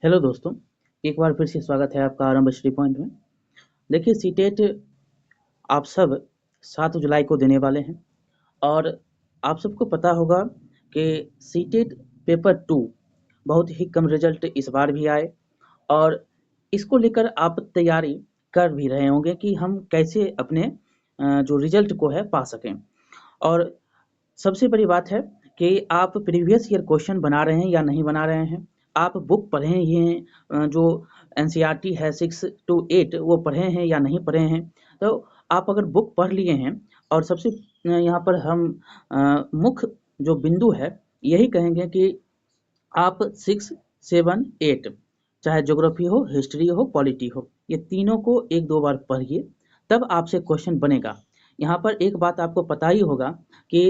Hello दोस्तों, एक बार फिर से स्वागत है आपका आरंभ स्टडी पॉइंट में। देखिए सीटेट आप सब 7 जुलाई को देने वाले हैं और आप सबको पता होगा कि सीटेट पेपर 2 बहुत ही कम रिजल्ट इस बार भी आए और इसको लेकर आप तैयारी कर भी रहे होंगे कि हम कैसे अपने जो रिजल्ट को है पा सकें। और सबसे बड़ी बात है कि आप प्रीवियस ईयर क्वेश्चन बना रहे हैं या नहीं बना रहे हैं। आप बुक पढ़े ही हैं, जो एनसीईआरटी है 6 टू 8 वो पढ़े हैं या नहीं पढ़े हैं। तो आप अगर बुक पढ़ लिए हैं और सबसे यहाँ पर हम मुख्य जो बिंदु है यही कहेंगे कि आप 6, 7, 8 चाहे ज्योग्राफी हो, हिस्ट्री हो, पॉलिटी हो, ये तीनों को 1-2 बार पढ़िए, तब आपसे क्वेश्चन बनेगा। यहाँ पर एक बात आपको पता ही होगा कि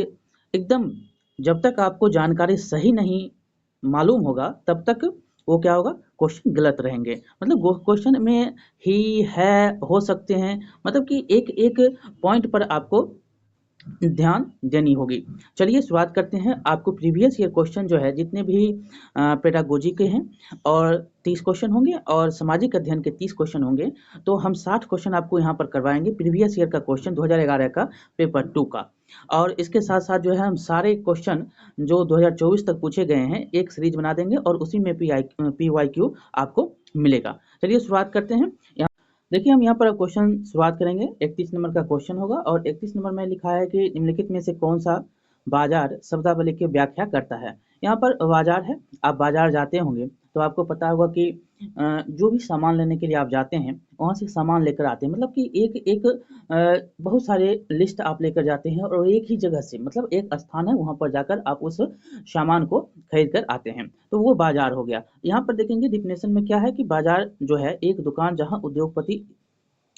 एकदम जब तक आपको जानकारी सही नहीं मालूम होगा तब तक वो क्या होगा, क्वेश्चन गलत रहेंगे। मतलब वो क्वेश्चन में ही, है, हो सकते हैं, मतलब कि एक-एक पॉइंट पर आपको ध्यान देनी होगी। चलिए शुरुआत करते हैं। आपको प्रीवियस ईयर क्वेश्चन जो है जितने भी पेडागोजी के हैं और 30 क्वेश्चन होंगे और सामाजिक अध्ययन के 30 क्वेश्चन होंगे, तो हम 60 क्वेश्चन आपको यहाँ पर करवाएंगे प्रीवियस ईयर का क्वेश्चन 2011 का पेपर 2 का। और इसके साथ साथ जो है हम सारे क्वेश्चन जो 2024 तक पूछे गए हैं एक सीरीज बना देंगे और उसी में PYQ आपको मिलेगा। चलिए शुरुआत करते हैं। देखिए हम यहाँ पर क्वेश्चन शुरुआत करेंगे। 31 नंबर का क्वेश्चन होगा और 31 नंबर में लिखा है कि निम्नलिखित में से कौन सा बाजार शब्दावली की व्याख्या करता है। यहाँ पर बाजार है, आप बाजार जाते होंगे तो आपको पता होगा कि जो भी सामान लेने के लिए आप जाते हैं वहाँ से सामान लेकर आते हैं, मतलब कि एक एक बहुत सारे लिस्ट आप लेकर जाते हैं और एक ही जगह से, मतलब एक स्थान है वहाँ पर जाकर आप उस सामान को खरीद कर आते हैं, तो वो बाजार हो गया। यहाँ पर देखेंगे डिफिनेशन में क्या है कि बाजार जो है एक दुकान जहाँ उद्योगपति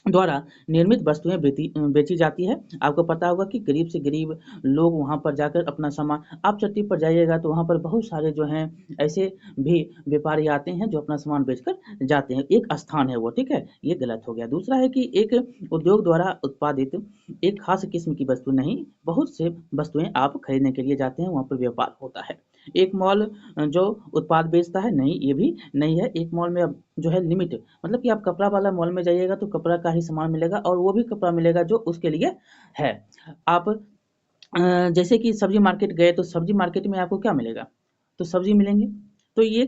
द्वारा निर्मित वस्तुएं बेची जाती है। आपको पता होगा कि गरीब से गरीब लोग वहाँ पर जाकर अपना सामान, आप चट्टी पर जाइएगा तो वहाँ पर बहुत सारे जो हैं ऐसे भी व्यापारी आते हैं जो अपना सामान बेचकर जाते हैं, एक स्थान है वो, ठीक है, ये गलत हो गया। दूसरा है कि एक उद्योग द्वारा उत्पादित एक खास किस्म की वस्तु नहीं, बहुत से वस्तुएं आप खरीदने के लिए जाते हैं, वहाँ पर व्यापार होता है। एक मॉल जो उत्पाद बेचता है, नहीं, ये भी नहीं है। एक मॉल में अब जो है लिमिट, मतलब कि आप कपड़ा वाला मॉल में जाइएगा तो कपड़ा का ही सामान मिलेगा और वो भी कपड़ा मिलेगा जो उसके लिए है। आप जैसे कि सब्जी मार्केट गए तो सब्जी मार्केट में आपको क्या मिलेगा, तो सब्जी मिलेंगे। तो ये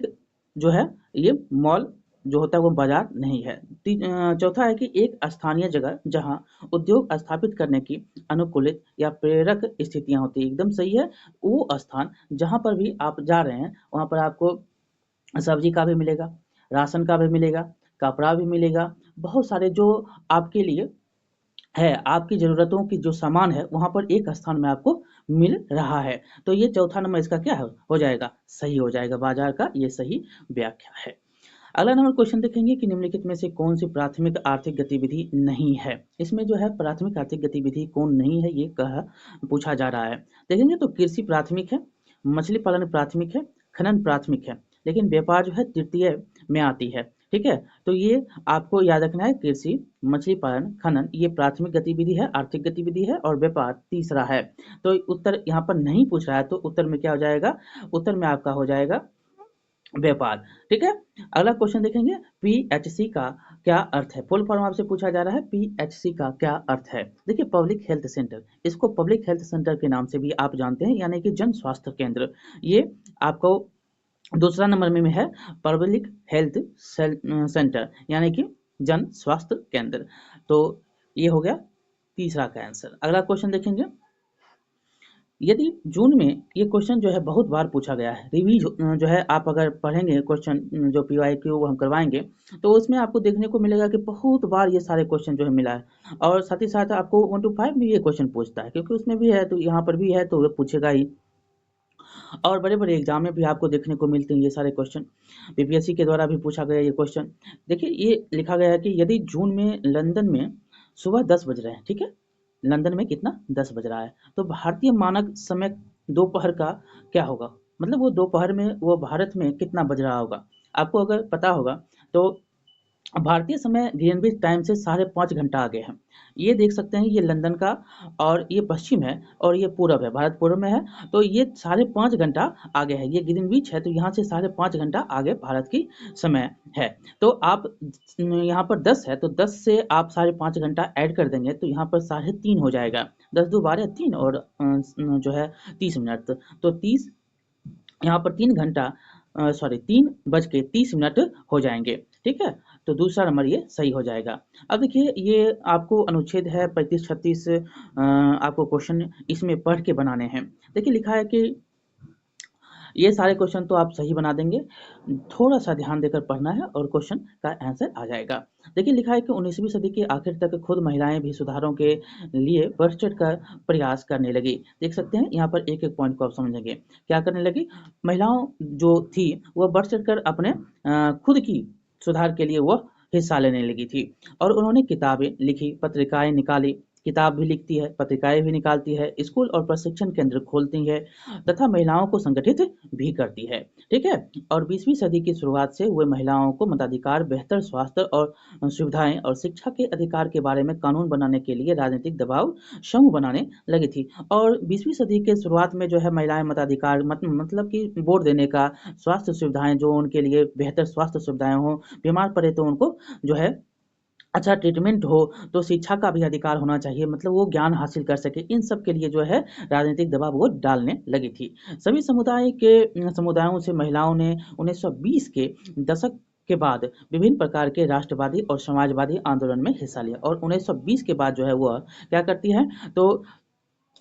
जो है ये मॉल जो होता है वो बाजार नहीं है। चौथा है कि एक स्थानीय जगह जहां उद्योग स्थापित करने की अनुकूलित या प्रेरक स्थितियां होती है, एकदम सही है। वो स्थान जहां पर भी आप जा रहे हैं वहां पर आपको सब्जी का भी मिलेगा, राशन का भी मिलेगा, कपड़ा भी मिलेगा, बहुत सारे जो आपके लिए है, आपकी ज़रूरतों की जो सामान है वहाँ पर एक स्थान में आपको मिल रहा है। तो ये चौथा नंबर इसका क्या है, हो जाएगा, सही हो जाएगा, बाजार का ये सही व्याख्या है। अगला नंबर क्वेश्चन देखेंगे कि निम्नलिखित में से कौन सी प्राथमिक आर्थिक गतिविधि नहीं है। इसमें जो है प्राथमिक आर्थिक गतिविधि कौन नहीं है ये कहा पूछा जा रहा है। देखेंगे तो कृषि प्राथमिक है, मछली पालन प्राथमिक है, खनन प्राथमिक है, लेकिन व्यापार जो है तृतीय में आती है, ठीक है। तो ये आपको याद रखना है, कृषि, मछली पालन, खनन ये प्राथमिक गतिविधि है, आर्थिक गतिविधि है, और व्यापार तीसरा है। तो उत्तर यहाँ पर नहीं पूछ रहा है तो उत्तर में क्या हो जाएगा, उत्तर में आपका हो जाएगा व्यापार, ठीक है। अगला क्वेश्चन देखेंगे, पीएचसी का क्या अर्थ है। फुल फॉर्म आपसे पूछा जा रहा है, पीएचसी का क्या अर्थ है। देखिए पब्लिक हेल्थ सेंटर, इसको पब्लिक हेल्थ सेंटर के नाम से भी आप जानते हैं, यानी कि जन स्वास्थ्य केंद्र। ये आपको दूसरा नंबर में है पब्लिक हेल्थ सेंटर, यानी कि जन स्वास्थ्य केंद्र। तो ये हो गया तीसरा का आंसर। अगला क्वेश्चन देखेंगे, यदि जून में ये क्वेश्चन जो है बहुत बार पूछा गया है, रिवीज जो है आप अगर पढ़ेंगे क्वेश्चन जो PYQ हम करवाएंगे तो उसमें आपको देखने को मिलेगा कि बहुत बार ये सारे क्वेश्चन जो है मिला है, और साथ ही साथ आपको 1 to 5 में ये क्वेश्चन पूछता है, क्योंकि उसमें भी है तो यहाँ पर भी है तो वो पूछेगा ही। और बड़े बड़े एग्जाम में भी आपको देखने को मिलते हैं ये सारे क्वेश्चन, PPSC के द्वारा भी पूछा गया ये क्वेश्चन। देखिए ये लिखा गया है कि यदि जून में लंदन में सुबह 10 बज रहे हैं, ठीक है, लंदन में कितना 10 बज रहा है, तो भारतीय मानक समय दोपहर का क्या होगा, मतलब वो दोपहर में वो भारत में कितना बज रहा होगा। आपको अगर पता होगा तो भारतीय समय ग्रीनविच टाइम से 5.5 घंटा आगे है। ये देख सकते हैं, ये लंदन का और ये पश्चिम है और ये पूरब है, भारत पूरब में है, तो ये 5.5 घंटा आगे है। ये ग्रीनविच है तो यहाँ से 5.5 घंटा आगे भारत की समय है। तो आप यहाँ पर 10 है तो 10 से आप 5.5 घंटा ऐड कर देंगे तो यहाँ पर 3.5 हो जाएगा। 10 दो 12 3 और जो है 30 मिनट, तो 30 यहाँ पर 3 घंटा 3:30 हो जाएंगे। ठीक है, तो दूसरा नंबर ये सही हो जाएगा। अब देखिए, ये आपको अनुच्छेद है 35-36, आपको क्वेश्चन इसमें पढ़ के बनाने हैं। देखिए लिखा है कि ये सारे क्वेश्चन तो आप सही बना देंगे, थोड़ा सा ध्यान देकर पढ़ना है और क्वेश्चन का आंसर आ जाएगा। देखिए लिखा है कि 19वीं सदी के आखिर तक खुद महिलाएं भी सुधारों के लिए बढ़ चढ़ कर प्रयास करने लगी। देख सकते हैं यहाँ पर एक एक पॉइंट को आप समझेंगे। क्या करने लगी? महिलाओं जो थी वह बढ़ चढ़ कर अपने खुद की सुधार के लिए वह हिस्सा लेने लगी थी और उन्होंने किताबें लिखी, पत्रिकाएं निकाली, किताब भी लिखती है, पत्रिकाएं भी निकालती है, स्कूल और प्रशिक्षण केंद्र खोलती है तथा महिलाओं को संगठित भी करती है। ठीक है, और 20वीं सदी की शुरुआत से हुए महिलाओं को मताधिकार, बेहतर स्वास्थ्य और सुविधाएं और शिक्षा के अधिकार के बारे में कानून बनाने के लिए राजनीतिक दबाव समूह बनाने लगी थी। और 20वीं सदी के शुरुआत में जो है महिलाएं मताधिकार मतलब कि वोट देने का, स्वास्थ्य सुविधाएं जो उनके लिए बेहतर स्वास्थ्य सुविधाएं हो, बीमार पड़े तो उनको जो है अच्छा ट्रीटमेंट हो, तो शिक्षा का भी अधिकार होना चाहिए, मतलब वो ज्ञान हासिल कर सके। इन सब के लिए जो है राजनीतिक दबाव वो डालने लगी थी। सभी समुदायों से महिलाओं ने 1920 के दशक के बाद विभिन्न प्रकार के राष्ट्रवादी और समाजवादी आंदोलन में हिस्सा लिया और 1920 के बाद जो है वह क्या करती है, तो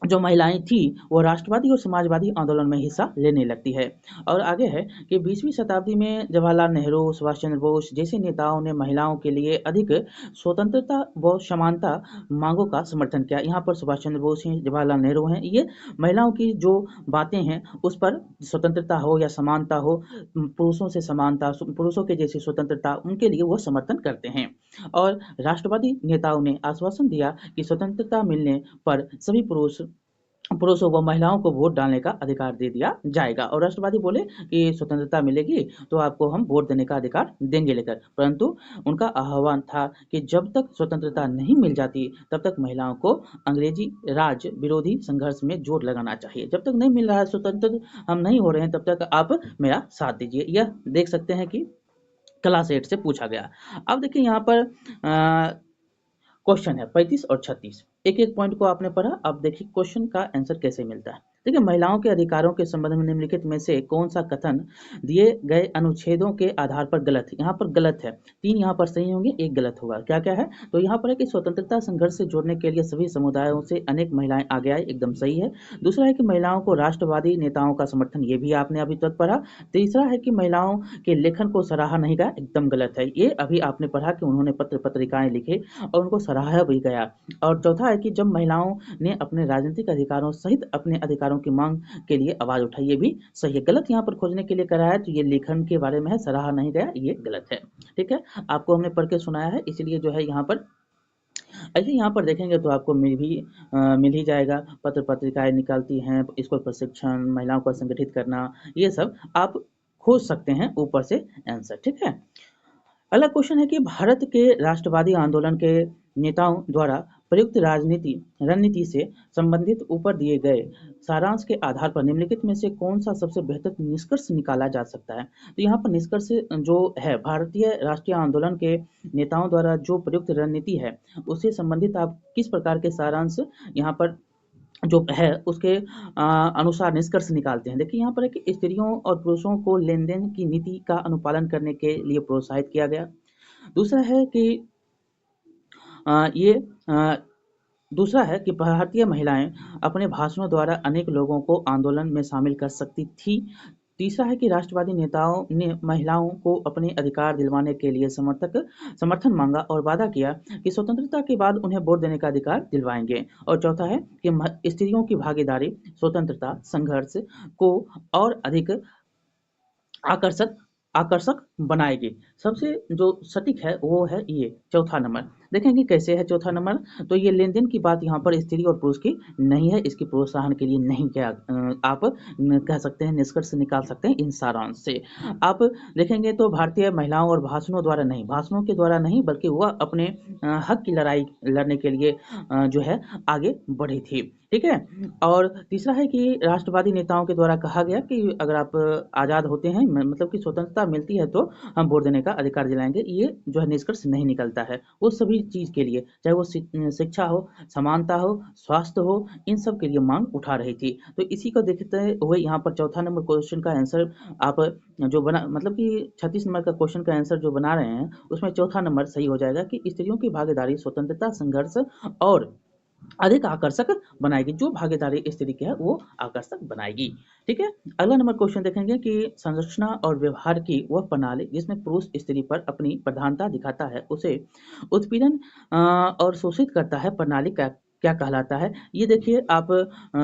जो महिलाएं थी वो राष्ट्रवादी और समाजवादी आंदोलन में हिस्सा लेने लगती है। और आगे है कि 20वीं शताब्दी में जवाहरलाल नेहरू, सुभाष चंद्र बोस जैसे नेताओं ने महिलाओं के लिए अधिक स्वतंत्रता व समानता मांगों का समर्थन किया। यहाँ पर सुभाष चंद्र बोस हैं, जवाहरलाल नेहरू हैं, ये महिलाओं की जो बातें हैं उस पर स्वतंत्रता हो या समानता हो, पुरुषों से समानता, पुरुषों के जैसी स्वतंत्रता, उनके लिए वो समर्थन करते हैं। और राष्ट्रवादी नेताओं ने आश्वासन दिया कि स्वतंत्रता मिलने पर सभी पुरुषों व महिलाओं को वोट डालने का अधिकार दे दिया जाएगा। और राष्ट्रवादी बोले कि स्वतंत्रता मिलेगी तो आपको हम वोट देने का अधिकार देंगे लेकर, परंतु उनका आह्वान था कि जब तक स्वतंत्रता नहीं मिल जाती तब तक महिलाओं को अंग्रेजी राज विरोधी संघर्ष में जोर लगाना चाहिए। जब तक नहीं मिल रहा है, स्वतंत्र हम नहीं हो रहे हैं, तब तक आप मेरा साथ दीजिए। यह देख सकते हैं कि क्लास 8 से पूछा गया। अब देखिए यहाँ पर क्वेश्चन है 35 और 36, एक एक पॉइंट को आपने पढ़ा। अब देखिए क्वेश्चन का आंसर कैसे मिलता है। देखिए, महिलाओं के अधिकारों के संबंध में निम्नलिखित में से कौन सा कथन दिए गए अनुच्छेदों के आधार पर गलत है? यहाँ पर गलत है, 3 यहाँ पर सही होंगे, एक गलत होगा। क्या क्या है? तो यहाँ पर है कि स्वतंत्रता संघर्ष से जोड़ने के लिए सभी समुदायों से अनेक महिलाएं आगे आई, एकदम सही है। दूसरा है कि महिलाओं को राष्ट्रवादी नेताओं का समर्थन, ये भी आपने अभी तक पढ़ा। तीसरा है कि महिलाओं के लेखन को सराहा नहीं गया, एकदम गलत है, ये अभी आपने पढ़ा कि उन्होंने पत्र पत्रिकाएं लिखे और उनको सराहा भी गया। और चौथा है कि जब महिलाओं ने अपने राजनीतिक अधिकारों सहित अपने अधिकारों की मांग के लिए आवाज उठाई, ये भी सही है। गलत यहाँ पर खोजने के लिए करा है, तो ये लेखन के बारे में है, सराहा नहीं गया, ये गलत है। ठीक है, आपको हमने पढ़ के सुनाया है, इसलिए जो है यहाँ पर ऐसे यहाँ पर देखेंगे तो आपको मिल ही जाएगा। पत्र पत्रिकाएं निकालती हैं, स्कूल प्रशिक्षण, महिलाओं को संगठित करना, ये सब आप खोज सकते हैं ऊपर से आंसर। ठीक है, अगला क्वेश्चन है कि भारत के राष्ट्रवादी आंदोलन के नेताओं द्वारा प्रयुक्त रणनीति से संबंधित ऊपर दिए गए सारांश के आधार पर निम्नलिखित में से कौन सा सबसे बेहतर निष्कर्ष निकाला जा सकता है? तो यहाँ पर निष्कर्ष जो है, भारतीय राष्ट्रीय आंदोलन के नेताओं द्वारा जो प्रयुक्त रणनीति है उससे संबंधित आप किस प्रकार के सारांश यहाँ पर जो है उसके अनुसार निष्कर्ष निकालते हैं। देखिए यहाँ पर है कि स्त्रियों और पुरुषों को लेन-देन की नीति का अनुपालन करने के लिए प्रोत्साहित किया गया। दूसरा है कि ये दूसरा है कि भारतीय महिलाएं अपने भाषणों द्वारा अनेक लोगों को आंदोलन में शामिल कर सकती थी। तीसरा है कि राष्ट्रवादी नेताओं ने महिलाओं को अपने अधिकार दिलवाने के लिए समर्थन मांगा और वादा किया कि स्वतंत्रता के बाद उन्हें वोट देने का अधिकार दिलवाएंगे। और चौथा है कि स्त्रियों की भागीदारी स्वतंत्रता संघर्ष को और अधिक आकर्षक आकर्षक बनाएगी। सबसे जो सटीक है वो है ये चौथा नंबर। देखेंगे कैसे है चौथा नंबर। तो ये लेन-देन की बात यहाँ पर स्त्री और पुरुष की नहीं है, इसकी प्रोत्साहन के लिए नहीं क्या आप कह सकते हैं, निष्कर्ष निकाल सकते हैं इन सारांश से। आप देखेंगे तो भारतीय महिलाओं और भाषणों के द्वारा नहीं बल्कि वह अपने हक की लड़ाई लड़ने के लिए जो है आगे बढ़ी थी, ठीक है। और तीसरा है कि राष्ट्रवादी नेताओं के द्वारा कहा गया कि अगर आप आज़ाद होते हैं मतलब कि स्वतंत्रता मिलती है तो हम वोट देने का अधिकार दिलाएंगे, ये जो है निष्कर्ष नहीं निकलता है। वो सभी चीज़ के लिए, चाहे वो शिक्षा हो, समानता हो, स्वास्थ्य हो, इन सब के लिए मांग उठा रही थी। तो इसी को देखते हुए यहाँ पर चौथा नंबर क्वेश्चन का आंसर आप जो बना मतलब कि 36 नंबर का क्वेश्चन का आंसर जो बना रहे हैं उसमें चौथा नंबर सही हो जाएगा कि स्त्रियों की भागीदारी स्वतंत्रता संघर्ष और अधिक आकर्षक बनाएगी। जो भागीदारी स्त्री की है वो आकर्षक बनाएगी, ठीक है। अगला नंबर क्वेश्चन देखेंगे कि संरचना और व्यवहार की वह प्रणाली जिसमें पुरुष स्त्री पर अपनी प्रधानता दिखाता है उसे उत्पीड़न और शोषित करता है प्रणाली का क्या कहलाता है। ये देखिए आप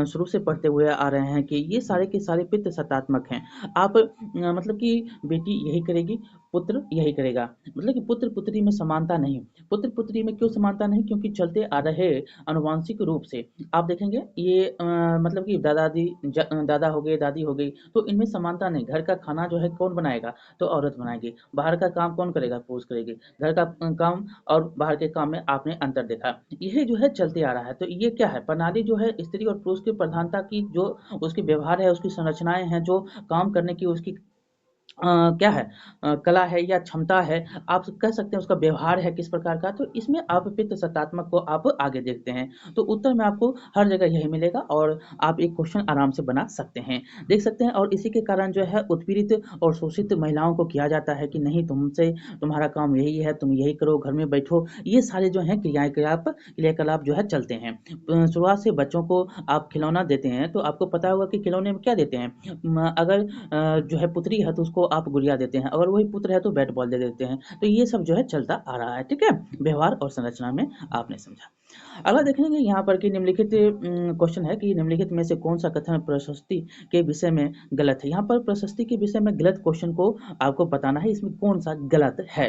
शुरू से पढ़ते हुए आ रहे हैं कि ये सारे के सारे पितृ सत्तात्मक हैं। आप मतलब कि बेटी यही करेगी, पुत्र यही करेगा, मतलब कि पुत्र पुत्री में समानता नहीं। पुत्र पुत्री में क्यों समानता नहीं, क्योंकि चलते आ रहे अनुवांशिक रूप से आप देखेंगे ये मतलब कि दादा हो गए, दादी हो गई, तो इनमें समानता नहीं। घर का खाना जो है कौन बनाएगा, तो औरत बनाएगी। बाहर का काम कौन करेगा, पुरुष करेगी। घर का काम और बाहर के काम में आपने अंतर देखा, यही जो है चलते आ रहा है। तो ये क्या है, प्रणाली जो है स्त्री और पुरुष की प्रधानता की जो उसकी व्यवहार है, उसकी संरचनाएं हैं, जो काम करने की उसकी क्या है कला है या क्षमता है, आप कह सकते हैं उसका व्यवहार है किस प्रकार का। तो इसमें आप पितृ सत्तात्मक को आप आगे देखते हैं तो उत्तर में आपको हर जगह यही मिलेगा और आप एक क्वेश्चन आराम से बना सकते हैं, देख सकते हैं। और इसी के कारण जो है उत्पीड़ित और शोषित महिलाओं को किया जाता है कि नहीं, तुमसे तुम्हारा काम यही है, तुम यही करो, घर में बैठो। ये सारे जो हैं क्रियाकलाप जो है चलते हैं। शुरुआत से बच्चों को आप खिलौना देते हैं तो आपको पता होगा कि खिलौने में क्या देते हैं। अगर जो है पुत्री है तो उसको आप गुड़िया देते हैं, अगर वही पुत्र है तो बैट बॉल दे देते हैं। तो ये सब जो है चलता आ रहा है, ठीक है। व्यवहार और संरचना में आपने समझा। अगला देखेंगे यहाँ पर कि निम्नलिखित क्वेश्चन है कि निम्नलिखित में से कौन सा कथन प्रशस्ति के विषय में गलत है। यहाँ पर प्रशस्ति के विषय में गलत क्वेश्चन को आपको बताना है, इसमें कौन सा गलत है।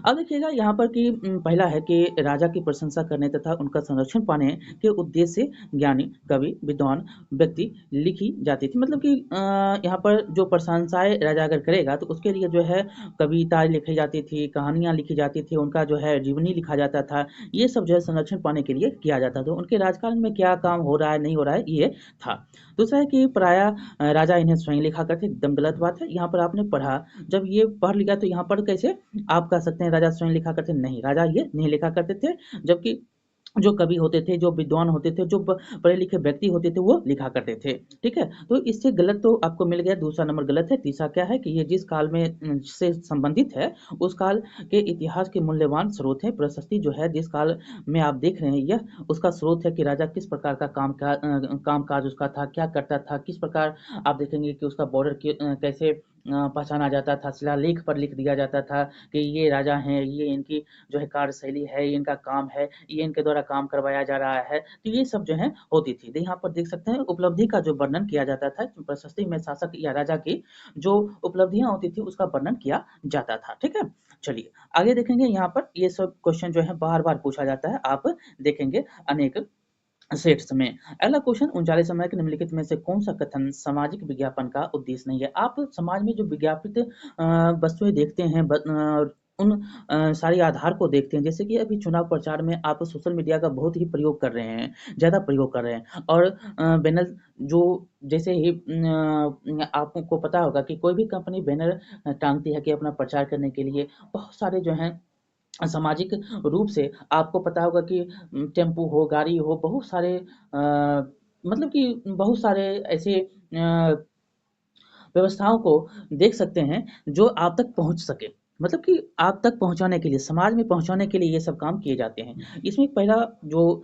अब देखिएगा यहाँ पर कि पहला है कि राजा की प्रशंसा करने तथा उनका संरक्षण पाने के उद्देश्य से ज्ञानी, कवि, विद्वान व्यक्ति लिखी जाती थी। मतलब कि यहाँ पर जो प्रशंसाएं राजा अगर करेगा तो उसके लिए जो है कविताएं लिखी जाती थी, कहानियां लिखी जाती थी, उनका जो है जीवनी लिखा जाता था। ये सब जो है संरक्षण पाने के लिए किया जाता था। उनके राजकाल में क्या काम हो रहा है नहीं हो रहा है ये था। दूसरा है कि प्रायः राजा इन्हें स्वयं लिखा करते, एकदम गलत बात है। यहाँ पर आपने पढ़ा, जब ये पढ़ लिया तो यहाँ पर कैसे आप कह सकते हैं राजा स्वयं लिखा करते, नहीं, राजा ये नहीं लिखा करते थे। जबकि जो कवि होते थे, जो विद्वान होते थे, जो पढ़े लिखे व्यक्ति होते थे वो लिखा करते थे, ठीक है। तो इससे गलत तो आपको मिल गया, दूसरा नंबर गलत है। तीसरा क्या है कि ये जिस काल में से संबंधित है उस काल के इतिहास के मूल्यवान स्रोत है। प्रशस्ति जो है जिस काल में आप देख रहे हैं यह उसका स्रोत है कि राजा किस प्रकार का काम काज उसका था, क्या करता था, किस प्रकार आप देखेंगे कि उसका बॉर्डर कैसे पहचाना जाता था, शिलालेख पर लिख दिया जाता था कि ये राजा हैं, ये इनकी जो है कार्यशैली है, ये इनका काम है, ये इनके द्वारा काम करवाया जा रहा है। तो ये सब जो है होती थी। तो यहाँ पर देख सकते हैं उपलब्धि का जो वर्णन किया जाता था, प्रशस्ति में शासक या राजा की जो उपलब्धियां होती थी उसका वर्णन किया जाता था, ठीक है। चलिए आगे देखेंगे, यहाँ पर ये सब क्वेश्चन जो है बार बार पूछा जाता है, आप देखेंगे अनेक सेट्स में। अगला क्वेश्चन 39 नंबर के निम्नलिखित में से कौन सा कथन सामाजिक विज्ञापन का उद्देश्य नहीं है। आप समाज में जो विज्ञापित वस्तुएं देखते हैं उन सारे आधार को देखते हैं, जैसे कि अभी चुनाव प्रचार में आप सोशल मीडिया का बहुत ही प्रयोग कर रहे हैं, ज़्यादा प्रयोग कर रहे हैं। और बैनर जो जैसे ही आपको पता होगा कि कोई भी कंपनी बैनर टांगती है कि अपना प्रचार करने के लिए, बहुत सारे जो हैं सामाजिक रूप से आपको पता होगा कि टेम्पू हो, गाड़ी हो, बहुत सारे मतलब कि बहुत सारे ऐसे व्यवस्थाओं को देख सकते हैं जो आप तक पहुँच सके। मतलब कि आप तक पहुँचाने के लिए, समाज में पहुँचाने के लिए ये सब काम किए जाते हैं। इसमें पहला जो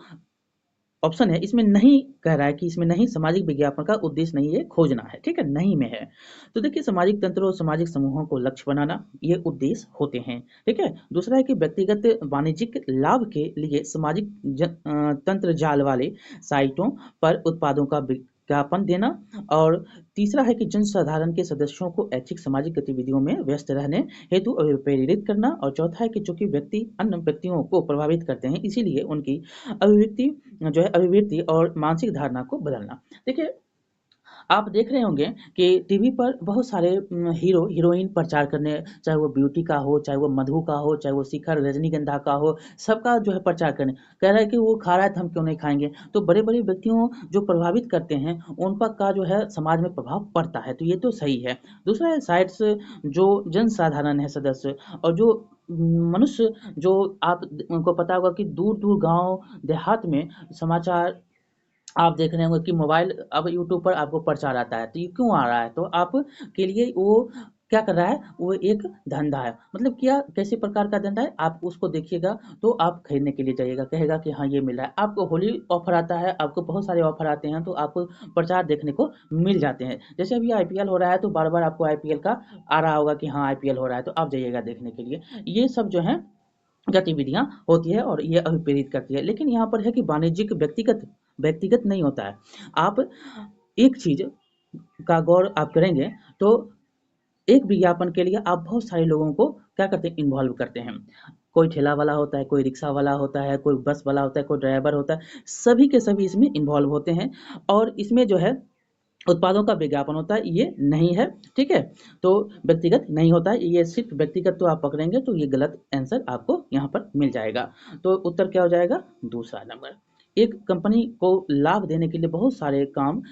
ऑप्शन है इसमें नहीं कह रहा है कि इसमें नहीं, सामाजिक विज्ञापन का उद्देश्य नहीं है खोजना है, ठीक है, नहीं में है। तो देखिए सामाजिक तंत्र और सामाजिक समूहों को लक्ष्य बनाना ये उद्देश्य होते हैं, ठीक है। दूसरा है कि व्यक्तिगत वाणिज्यिक लाभ के लिए सामाजिक तंत्र जाल वाले साइटों पर उत्पादों का ज्ञापन देना, और तीसरा है कि जनसाधारण के सदस्यों को ऐच्छिक सामाजिक गतिविधियों में व्यस्त रहने हेतु प्रेरित करना, और चौथा है कि चूंकि व्यक्ति अन्य व्यक्तियों को प्रभावित करते हैं, इसीलिए उनकी अभिवृत्ति और मानसिक धारणा को बदलना। देखिए, आप देख रहे होंगे कि टीवी पर बहुत सारे हीरो हीरोइन प्रचार करने, चाहे वो ब्यूटी का हो, चाहे वो मधु का हो, चाहे वो शिखर रजनीगंधा का हो, सबका प्रचार करने कह रहा है कि वो खा रहा है तो हम क्यों नहीं खाएंगे। तो बड़े बड़े व्यक्तियों जो प्रभावित करते हैं उन पर का समाज में प्रभाव पड़ता है, तो ये तो सही है। दूसरा है साइट्स, जो जनसाधारण है सदस्य और जो मनुष्य, जो आप उनको पता होगा कि दूर दूर गांव देहात में समाचार आप देख रहे होंगे कि मोबाइल अब यूट्यूब पर आपको प्रचार आता है, तो ये क्यों आ रहा है, तो आप के लिए वो क्या कर रहा है, वो एक धंधा है। मतलब क्या, कैसे प्रकार का धंधा है, आप उसको देखिएगा तो आप खरीदने के लिए जाइएगा, कहेगा कि हाँ ये मिल रहा है, आपको होली ऑफर आता है, आपको बहुत सारे ऑफर आते हैं, तो आपको प्रचार देखने को मिल जाते हैं। जैसे अभी आईपीएल हो रहा है तो बार बार आपको आईपीएल का आ रहा होगा कि हाँ आईपीएल हो रहा है, तो आप जाइएगा देखने के लिए। ये सब है गतिविधियां होती है और ये अभिप्रेरित करती है। लेकिन यहाँ पर है कि वाणिज्यिक व्यक्तिगत व्यक्तिगत नहीं होता है। आप एक चीज का गौर आप करेंगे तो एक विज्ञापन के लिए आप बहुत सारे लोगों को क्या करते हैं, इन्वॉल्व करते हैं। कोई ठेला वाला होता है, कोई रिक्शा वाला होता है, कोई बस वाला होता है, कोई ड्राइवर होता है, सभी के सभी इसमें इन्वॉल्व होते हैं। और इसमें उत्पादों का विज्ञापन होता है, ये नहीं है, ठीक है। तो व्यक्तिगत नहीं होता है, ये सिर्फ व्यक्तिगत तो आप पकड़ेंगे तो ये गलत आंसर आपको यहाँ पर मिल जाएगा। तो उत्तर क्या हो जाएगा, दूसरा नंबर। एक कंपनी को लाभ देने के लिए बहुत सारे काम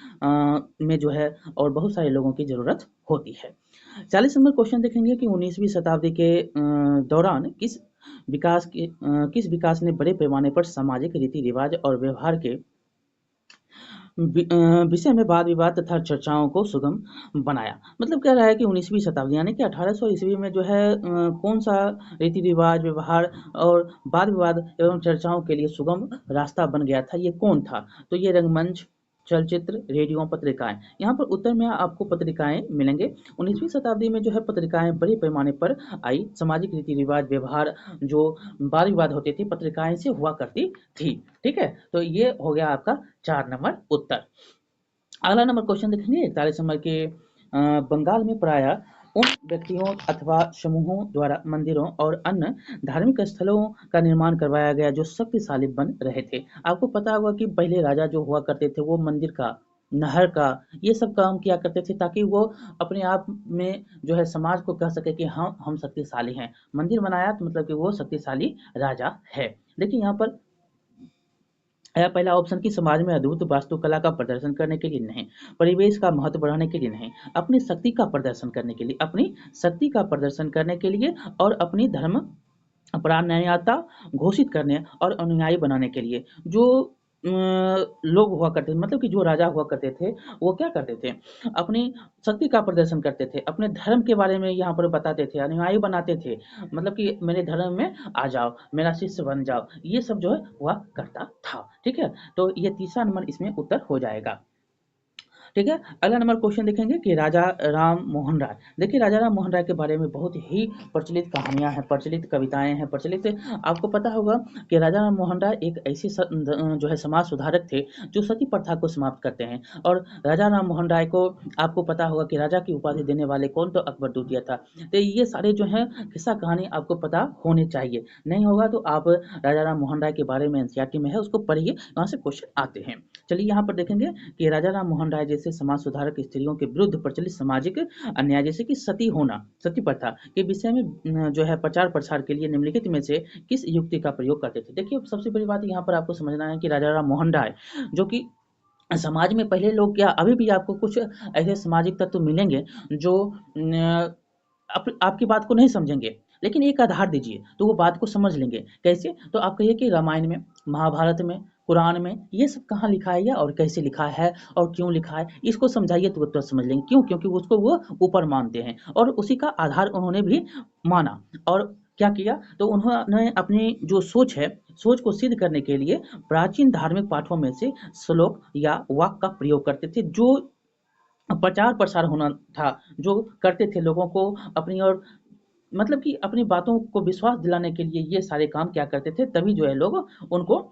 में और बहुत सारे लोगों की जरूरत होती है। 40 नंबर क्वेश्चन देखेंगे कि 19वीं शताब्दी के दौरान किस विकास ने बड़े पैमाने पर सामाजिक रीति रिवाज और व्यवहार के विषय में वाद विवाद तथा चर्चाओं को सुगम बनाया। मतलब कह रहा है कि 19वीं शताब्दी यानी कि 1800 ईस्वी में कौन सा रीति रिवाज, व्यवहार और वाद विवाद एवं चर्चाओं के लिए सुगम रास्ता बन गया था, ये कौन था। तो ये रंगमंच, चलचित्र, रेडियो, पत्रिकाएं। यहाँ पर उत्तर में आपको पत्रिकाएं मिलेंगे। 19वीं शताब्दी में पत्रिकाएं बड़े पैमाने पर आई। सामाजिक रीति रिवाज, व्यवहार, जो वाद विवाद होते थे, पत्रिकाएं से हुआ करती थी, ठीक है। तो ये हो गया आपका 4 नंबर उत्तर। अगला नंबर क्वेश्चन देखेंगे 41 नंबर के। बंगाल में प्रायः उन व्यक्तियों अथवा समूहों द्वारा मंदिरों और अन्य धार्मिक स्थलों का निर्माण करवाया गया जो शक्तिशाली बन रहे थे। आपको पता होगा कि पहले राजा जो हुआ करते थे वो मंदिर का, नहर का, ये सब काम किया करते थे ताकि वो अपने आप में समाज को कह सके कि हाँ हम शक्तिशाली हैं। मंदिर बनाया तो मतलब कि वो शक्तिशाली राजा है। देखिए यहाँ पर है पहला ऑप्शन कि समाज में अद्भुत वास्तुकला का प्रदर्शन करने के लिए नहीं, परिवेश का महत्व बढ़ाने के लिए नहीं, अपनी शक्ति का प्रदर्शन करने के लिए, अपनी शक्ति का प्रदर्शन करने के लिए और अपनी धर्म प्रामाण्यता घोषित करने और अनुयायी बनाने के लिए। जो लोग हुआ करते थे, मतलब कि जो राजा हुआ करते थे, वो क्या करते थे, अपनी शक्ति का प्रदर्शन करते थे, अपने धर्म के बारे में यहाँ पर बताते थे, अनुयायी बनाते थे, मतलब कि मेरे धर्म में आ जाओ, मेरा शिष्य बन जाओ, ये सब हुआ करता था, ठीक है। तो ये तीसरा नंबर इसमें उत्तर हो जाएगा, ठीक है। अगला नंबर क्वेश्चन देखेंगे कि राजा राम मोहन राय। देखिए राजा राम मोहन राय के बारे में बहुत ही प्रचलित कहानियां हैं, प्रचलित कविताएं हैं, प्रचलित, आपको पता होगा कि राजा राम मोहन राय एक ऐसे समाज सुधारक थे जो सती प्रथा को समाप्त करते हैं। और राजा राम मोहन राय को आपको पता होगा कि राजा की उपाधि देने वाले कौन, तो अकबर द्वितीय था। तो ये सारे किस्सा कहानी आपको पता होने चाहिए, नहीं होगा तो आप राजा राम मोहन राय के बारे में एनसीईआरटी में है उसको पढ़िए, वहाँ से क्वेश्चन आते हैं। चलिए यहाँ पर देखेंगे कि राजा राम मोहन राय जैसे समाज सुधारक स्त्रियों के विरुद्ध प्रचलित सामाजिक अन्याय जैसे कि सती होना, सती प्रथा के विषय में प्रचार प्रसार के लिए निम्नलिखित में से किस युक्ति का प्रयोग करते थे। देखिए सबसे बड़ी बात यहाँ पर आपको समझना है कि राजा राम मोहन राय जो कि समाज में पहले लोग, क्या अभी भी आपको कुछ ऐसे सामाजिक तत्व मिलेंगे जो आपकी बात को नहीं समझेंगे, लेकिन एक आधार दीजिए तो वो बात को समझ लेंगे। कैसे, तो आप कहिए कि रामायण में, महाभारत में, कुरान में ये सब कहाँ लिखा है और कैसे लिखा है और क्यों लिखा है, इसको समझाइए तो वो समझ लेंगे। क्यों, क्योंकि उसको वो ऊपर मानते हैं और उसी का आधार उन्होंने भी माना। और क्या किया, तो उन्होंने अपनी जो सोच है, सोच को सिद्ध करने के लिए प्राचीन धार्मिक पाठों में से श्लोक या वाक्य का प्रयोग करते थे, जो प्रचार प्रसार होना था, जो करते थे लोगों को अपनी ओर, मतलब कि अपनी बातों को विश्वास दिलाने के लिए ये सारे काम क्या करते थे, तभी लोग उनको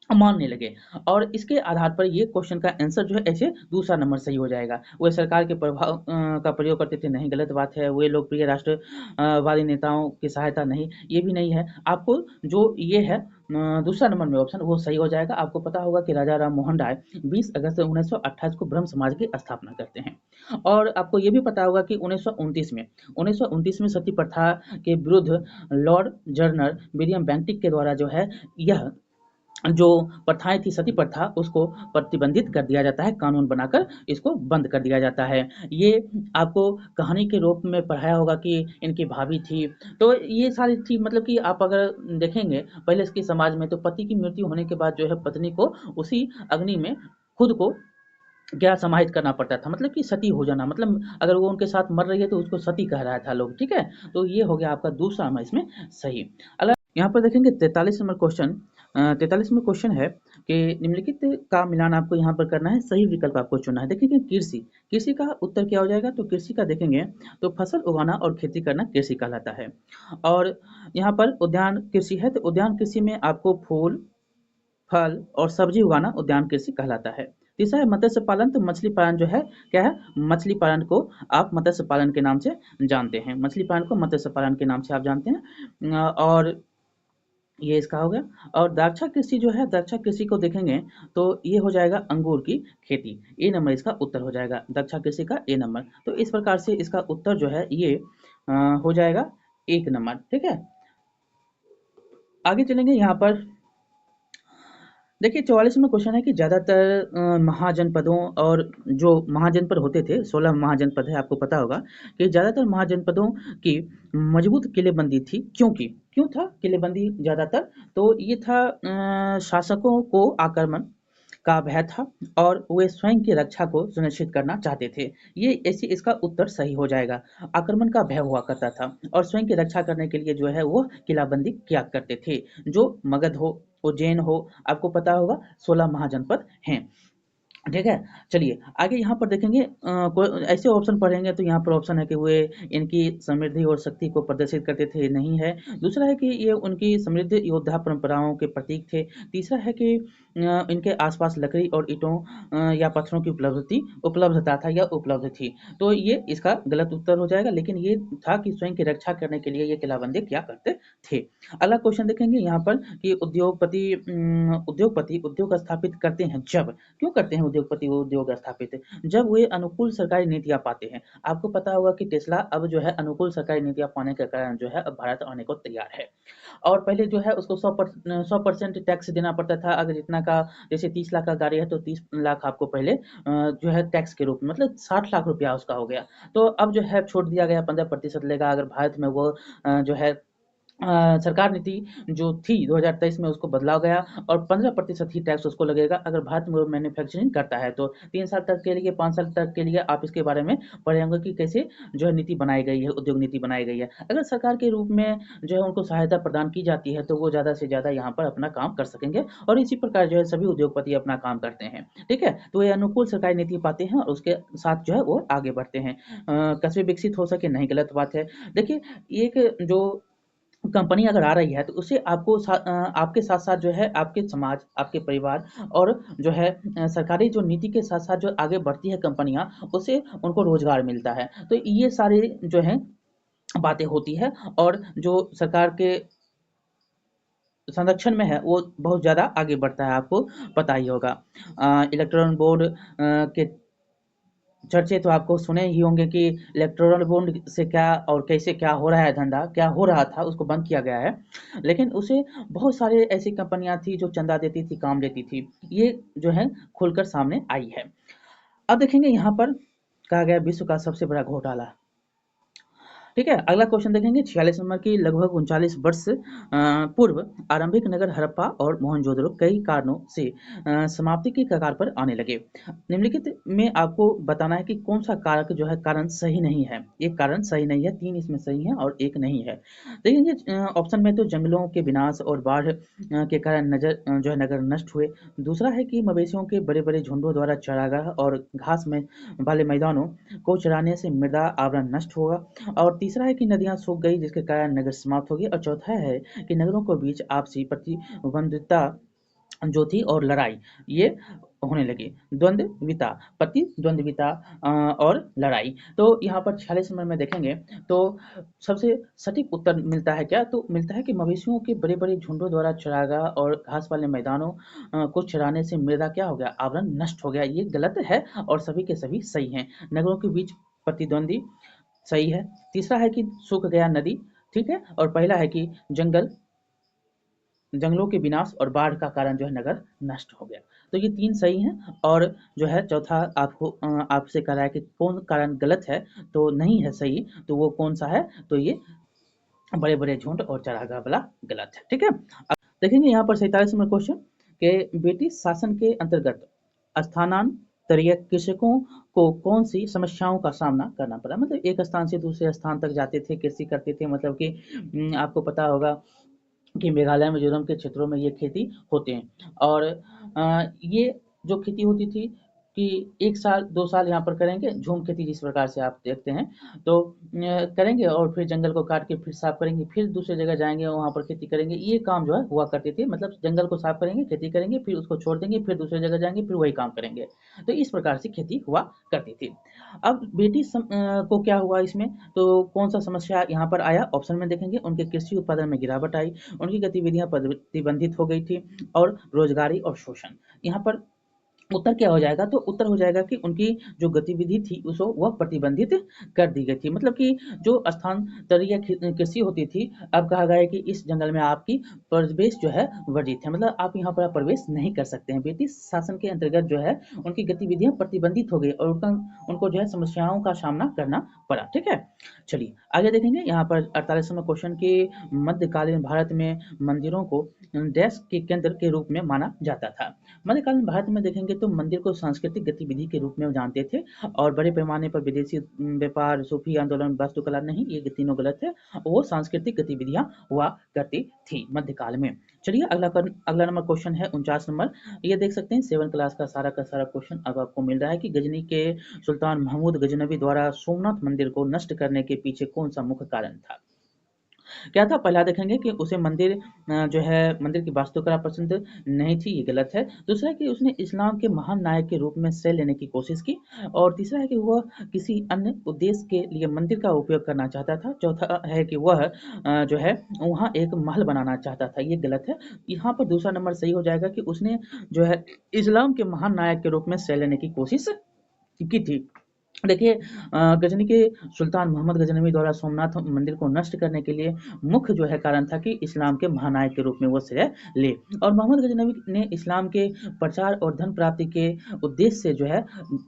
मानने लगे। और इसके आधार पर ये क्वेश्चन का आंसर जो है ऐसे दूसरा नंबर सही हो जाएगा। वे सरकार के प्रभाव का प्रयोग करते थे, नहीं, गलत बात है। वे लोकप्रिय राष्ट्रवादी नेताओं की सहायता, नहीं, ये भी नहीं है। आपको जो ये है दूसरा नंबर में ऑप्शन, वो सही हो जाएगा। आपको पता होगा कि राजा राम मोहन राय 20 अगस्त 1928 को ब्रह्म समाज की स्थापना करते हैं। और आपको ये भी पता होगा कि 1929 में सती प्रथा के विरुद्ध लॉर्ड जनरल विलियम बेंटिक के द्वारा जो है यह जो प्रथाएँ थी, सती प्रथा, उसको प्रतिबंधित कर दिया जाता है, कानून बनाकर इसको बंद कर दिया जाता है। ये आपको कहानी के रूप में पढ़ाया होगा कि इनकी भाभी थी। तो ये सारी चीज़, मतलब कि आप अगर देखेंगे पहले के समाज में, तो पति की मृत्यु होने के बाद जो है पत्नी को उसी अग्नि में खुद को क्या समाहित करना पड़ता था, मतलब कि सती हो जाना, मतलब अगर वो उनके साथ मर रही है तो उसको सती कह रहा था लोग, ठीक है? तो ये हो गया आपका दूसरा नंबर इसमें सही। अगर यहाँ पर देखेंगे 43 नंबर क्वेश्चन, 43 नंबर क्वेश्चन है कि निम्नलिखित का मिलान आपको यहाँ पर करना है, सही विकल्प आपको चुनना है। देखिए कृषि, कृषि का उत्तर क्या हो जाएगा? तो कृषि का देखेंगे तो फसल उगाना और खेती करना कृषि कहलाता है। और यहाँ पर उद्यान कृषि है, तो उद्यान कृषि में आपको फूल, फल और सब्जी उगाना उद्यान कृषि कहलाता है। तीसरा है मत्स्य पालन, तो मछली पालन जो है क्या है? मछली पालन को आप मत्स्य पालन के नाम से जानते हैं, मछली पालन को मत्स्य पालन के नाम से आप जानते हैं। और ये इसका हो गया। और द्राक्षा कृषि जो है, द्राक्षा कृषि को देखेंगे तो ये हो जाएगा अंगूर की खेती। ए नंबर इसका उत्तर हो जाएगा, द्राक्षा कृषि का ए नंबर। तो इस प्रकार से इसका उत्तर जो है ये हो जाएगा 1 नंबर, ठीक है? आगे चलेंगे यहाँ पर। देखिए 44वां क्वेश्चन है कि ज़्यादातर महाजनपदों, और जो महाजनपद होते थे, 16 महाजनपद है, आपको पता होगा कि ज़्यादातर महाजनपदों की मजबूत किलेबंदी थी। क्योंकि क्यों था किलेबंदी ज़्यादातर? तो ये था शासकों को आक्रमण का भय था और वे स्वयं की रक्षा को सुनिश्चित करना चाहते थे। ये ऐसी इसका उत्तर सही हो जाएगा। आक्रमण का भय हुआ करता था और स्वयं की रक्षा करने के लिए जो है वो किलाबंदी किया करते थे। जो मगध हो, उज्जैन हो, आपको पता होगा 16 महाजनपद हैं। ठीक है? चलिए आगे यहाँ पर देखेंगे, ऐसे ऑप्शन पढ़ेंगे तो यहाँ पर ऑप्शन है कि वे इनकी समृद्धि और शक्ति को प्रदर्शित करते थे, नहीं है। दूसरा है कि ये उनकी समृद्ध योद्धा परंपराओं के प्रतीक थे। तीसरा है कि इनके आसपास लकड़ी और ईंटों या पत्थरों की उपलब्धता था या उपलब्ध थी। तो ये इसका गलत उत्तर हो जाएगा, लेकिन ये था कि स्वयं की रक्षा करने के लिए ये किलाबंदी क्या करते थे। अगला क्वेश्चन देखेंगे यहाँ पर कि उद्योगपति उद्योग स्थापित करते हैं जब, क्यों करते हैं उद्योगपति वो उद्योग स्थापित? जब वे अनुकूल सरकारी नीतियाँ पाते हैं। आपको पता होगा कि टेस्ला अब जो है अनुकूल सरकारी नीतियाँ पाने के कारण जो है अब भारत आने को तैयार है। और पहले जो है उसको 100% टैक्स देना पड़ता था। अगर इतना का, जैसे 30 लाख का गाड़ी है तो 30 लाख आपको पहले जो है टैक्स के रूप में, मतलब 60 लाख रुपया उसका हो गया। तो अब जो है छूट दिया गया, 15% लेगा अगर भारत में वो जो है सरकार नीति जो थी 2023 में उसको बदला गया और 15% ही टैक्स उसको लगेगा अगर भारत में वो मैन्युफैक्चरिंग करता है। तो 3 साल तक के लिए, 5 साल तक के लिए आप इसके बारे में पढ़े होंगे कि कैसे जो है नीति बनाई गई है, उद्योग नीति बनाई गई है। अगर सरकार के रूप में जो है उनको सहायता प्रदान की जाती है तो वो ज़्यादा से ज़्यादा यहाँ पर अपना काम कर सकेंगे और इसी प्रकार जो है सभी उद्योगपति अपना काम करते हैं। ठीक है? तो ये अनुकूल सरकारी नीति पाते हैं और उसके साथ जो है वो आगे बढ़ते हैं। कस्बे विकसित हो सके, नहीं, गलत बात है। देखिए एक जो कंपनी अगर आ रही है तो उसे आपके साथ-साथ जो है आपके समाज, आपके परिवार और जो है सरकारी जो नीति के साथ-साथ जो आगे बढ़ती है कंपनियाँ, उससे उनको रोज़गार मिलता है। तो ये सारे जो हैं बातें होती है और जो सरकार के संरक्षण में है वो बहुत ज़्यादा आगे बढ़ता है, आपको पता ही होगा। इलेक्ट्रॉन बोर्ड के चर्चे तो आपको सुने ही होंगे कि इलेक्टोरल बॉन्ड से क्या और कैसे क्या हो रहा है धंधा, क्या हो रहा था, उसको बंद किया गया है। लेकिन उसे बहुत सारे ऐसी कंपनियाँ थी जो चंदा देती थी, काम लेती थी। ये जो है खुलकर सामने आई है। अब देखेंगे यहाँ पर कहा गया विश्व का सबसे बड़ा घोटाला। ठीक है? अगला क्वेश्चन देखेंगे 46 नंबर की, लगभग 39 वर्ष पूर्व आरंभिक नगर हड़प्पा और मोहनजोदड़ो कई कारणों से समाप्ति की कगार पर आने लगे। निम्नलिखित में आपको बताना है कि कौन सा कारक जो है कारण सही नहीं है। एक कारण सही नहीं है, 3 इसमें सही है और 1 नहीं है। देखेंगे ऑप्शन में तो जंगलों के विनाश और बाढ़ के कारण जो है नगर नष्ट हुए। दूसरा है कि मवेशियों के बड़े-बड़े झुंडों द्वारा चरागाह और घास में वाले मैदानों को चराने से मृदा आवरण नष्ट होगा। और तीसरा है कि नदियाँ सूख गई जिसके कारण नगर समाप्त हो गए। और चौथा है कि नगरों के बीच आपसी प्रतिद्वंद्विता जो थी और लड़ाई ये होने लगी, द्वंद्विता, प्रतिद्वंद्विता और लड़ाई। तो यहाँ पर 46 नंबर में देखेंगे तो सबसे सटीक उत्तर मिलता है क्या, तो मिलता है कि मवेशियों के बड़े बड़े झुंडों द्वारा चरागाह और घास वाले मैदानों को चराने से मृदा क्या हो गया, आवरण नष्ट हो गया। ये गलत है और सभी के सभी सही हैं। नगरों के बीच प्रतिद्वंदी सही है। तीसरा है कि सूख गया नदी, ठीक है। और पहला है कि जंगलों के विनाश और बाढ़ का कारण जो है नगर नष्ट हो गया। तो ये 3 सही हैं। और जो है चौथा आपको आपसे कह रहा है कि कौन कारण गलत है, तो नहीं है सही, तो वो कौन-सा है, तो ये बड़े-बड़े झुंड और चरागाह वाला गलत है, ठीक है। अब देखेंगे यहाँ पर 47 नंबर क्वेश्चन कि ब्रिटिश शासन के अंतर्गत स्थानांतरीय कृषकों को कौन सी समस्याओं का सामना करना पड़ा। मतलब एक स्थान से दूसरे स्थान तक जाते थे, कृषि करते थे, मतलब कि आपको पता होगा कि मेघालय, मिजोरम के क्षेत्रों में ये खेती होते हैं। और ये जो खेती होती थी कि 1 साल 2 साल यहाँ पर करेंगे, झूम खेती जिस प्रकार से आप देखते हैं, तो करेंगे और फिर जंगल को काट के फिर साफ करेंगे, फिर दूसरी जगह जाएँगे वहाँ पर खेती करेंगे। ये काम जो है हुआ करते थे, मतलब जंगल को साफ करेंगे, खेती करेंगे, फिर उसको छोड़ देंगे, फिर दूसरी जगह जाएँगे, फिर वही काम करेंगे। तो इस प्रकार से खेती हुआ करती थी। अब को क्या हुआ इसमें, तो कौन-सा समस्या यहाँ पर आया, ऑप्शन में देखेंगे, उनके कृषि उत्पादन में गिरावट आई, उनकी गतिविधियां प्रतिबंधित हो गई थी, और रोजगारी और शोषण। यहाँ पर उत्तर क्या हो जाएगा, तो उत्तर हो जाएगा कि उनकी जो गतिविधि थी उसको वह प्रतिबंधित कर दी गई थी। मतलब कि जो स्थानांतरीय कृषि होती थी, अब कहा गया है कि इस जंगल में आपकी प्रवेश जो है वर्जित है, मतलब आप यहाँ पर प्रवेश नहीं कर सकते हैं। ब्रिटिश शासन के अंतर्गत जो है उनकी गतिविधियां प्रतिबंधित हो गई और उनको जो है समस्याओं का सामना करना पड़ा, ठीक है। चलिए आगे देखेंगे यहाँ पर 48वां क्वेश्चन के मध्यकालीन भारत में मंदिरों को देश के केंद्र के रूप में माना जाता था। मध्यकालीन भारत में देखेंगे तो मंदिर को सांस्कृतिक गतिविधि के रूप में जानते थे, और बड़े पैमाने पर विदेशी व्यापार, सूफी आंदोलन, वास्तुकला नहीं, ये तीनों गलत है। वो सांस्कृतिक गतिविधियां हुआ करती थी मध्यकाल में। चलिए अगला नंबर क्वेश्चन है 49 नंबर। ये देख सकते हैं 7 क्लास का सारा क्वेश्चन अब आपको मिल रहा है कि गजनी के सुल्तान महमूद गजनवी द्वारा सोमनाथ मंदिर को नष्ट करने के पीछे कौन सा मुख्य कारण था। क्या था, पहला देखेंगे कि उसे जो है मंदिर की वास्तुकला पसंद नहीं थी, ये गलत है। दूसरा है कि उसने इस्लाम के महान नायक के रूप में श्रेय लेने की कोशिश की। और तीसरा है कि वह किसी अन्य उद्देश्य के लिए मंदिर का उपयोग करना चाहता था। चौथा है कि वह जो है वहाँ एक महल बनाना चाहता था, ये गलत है। यहाँ पर दूसरा नंबर सही हो जाएगा कि उसने जो है इस्लाम के महान नायक के रूप में श्रेय लेने की कोशिश की थी। देखिए गजनी के सुल्तान मोहम्मद गजनवी द्वारा सोमनाथ मंदिर को नष्ट करने के लिए मुख्य जो है कारण था कि इस्लाम के महानायक के रूप में वो श्रेय ले। और मोहम्मद गजनवी ने इस्लाम के प्रचार और धन प्राप्ति के उद्देश्य से जो है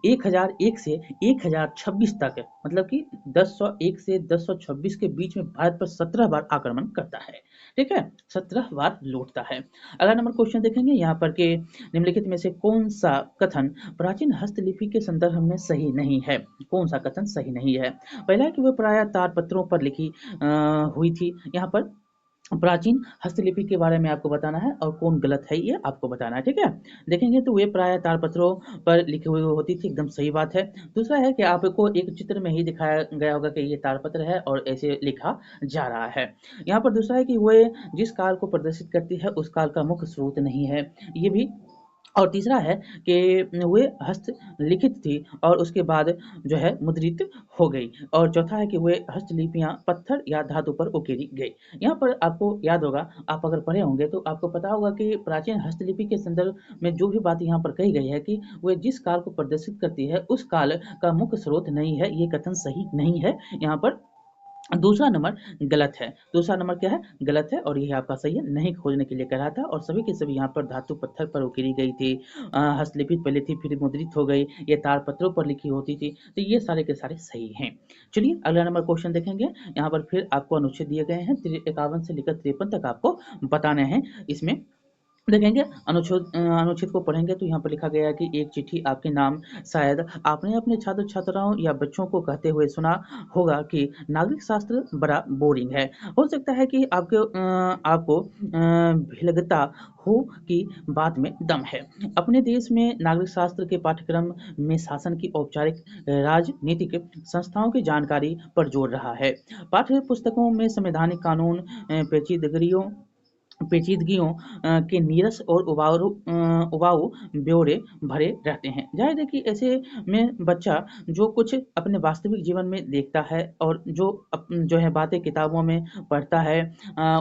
1001 से 1026 तक, मतलब कि 1001 से 1026 के बीच में भारत पर 17 बार आक्रमण करता है, ठीक है, 17 बार लूटता है। अगला नंबर क्वेश्चन देखेंगे यहाँ पर कि निम्नलिखित में से कौन सा कथन प्राचीन हस्तलिपि के संदर्भ में सही नहीं है। कौन सा कथन सही नहीं है। पहला है कि वह प्रायः ताड़पत्रों पर लिखी हुई थी। यहाँ पर प्राचीन हस्तलिपि के बारे में आपको बताना है और कौन गलत है ये आपको बताना है, ठीक है। देखेंगे तो वे प्रायः ताड़पत्रों पर लिखी हुई होती थी, एकदम सही बात है। दूसरा है कि आपको एक चित्र में ही दिखाया गया होगा कि ये ताड़पत्र है और ऐसे लिखा जा रहा है। यहाँ पर दूसरा है कि वे जिस काल को प्रदर्शित करती है उस काल का मुख्य स्रोत नहीं है, ये भी। और तीसरा है कि वे हस्तलिखित थी और उसके बाद जो है मुद्रित हो गई। और चौथा है कि वे हस्तलिपियाँ पत्थर या धातु पर उकेरी गई। यहाँ पर आपको याद होगा, आप अगर पढ़े होंगे तो आपको पता होगा कि प्राचीन हस्तलिपि के संदर्भ में जो भी बात यहाँ पर कही गई है कि वे जिस काल को प्रदर्शित करती है उस काल का मुख्य स्रोत नहीं है, ये कथन सही नहीं है। यहाँ पर दूसरा नंबर गलत है। दूसरा नंबर क्या है, गलत है, और यही आपका सही है, नहीं खोजने के लिए कह रहा था। और सभी के सभी यहाँ पर धातु पत्थर पर उकेरी गई थी, हस्तलिपित पहले थी फिर मुद्रित हो गई, ये ताड़पत्रों पर लिखी होती थी, तो ये सारे के सारे सही हैं। चलिए अगला नंबर क्वेश्चन देखेंगे। यहाँ पर फिर आपको अनुच्छेद दिए गए हैं 51 से लेकर 53 तक आपको बताने हैं। इसमें देखेंगे अनुच्छेद को पढ़ेंगे तो यहाँ पर लिखा गया है कि एक चिट्ठी आपके नाम। शायद आपने अपने छात्र छात्राओं या बच्चों को कहते हुए सुना होगा कि नागरिक शास्त्र बड़ा बोरिंग है। हो सकता है कि आपको भिलगता हो कि बात में दम है। अपने देश में नागरिक शास्त्र के पाठ्यक्रम में शासन की औपचारिक राजनीतिक संस्थाओं की जानकारी पर जोर रहा है। पाठ्य पुस्तकों में संवैधानिक कानून पेचीदगियों पेचीदगियों के नीरस और उबाऊ ब्यौरे भरे रहते हैं। जाहिर है कि ऐसे में बच्चा जो कुछ अपने वास्तविक जीवन में देखता है और जो है बातें किताबों में पढ़ता है,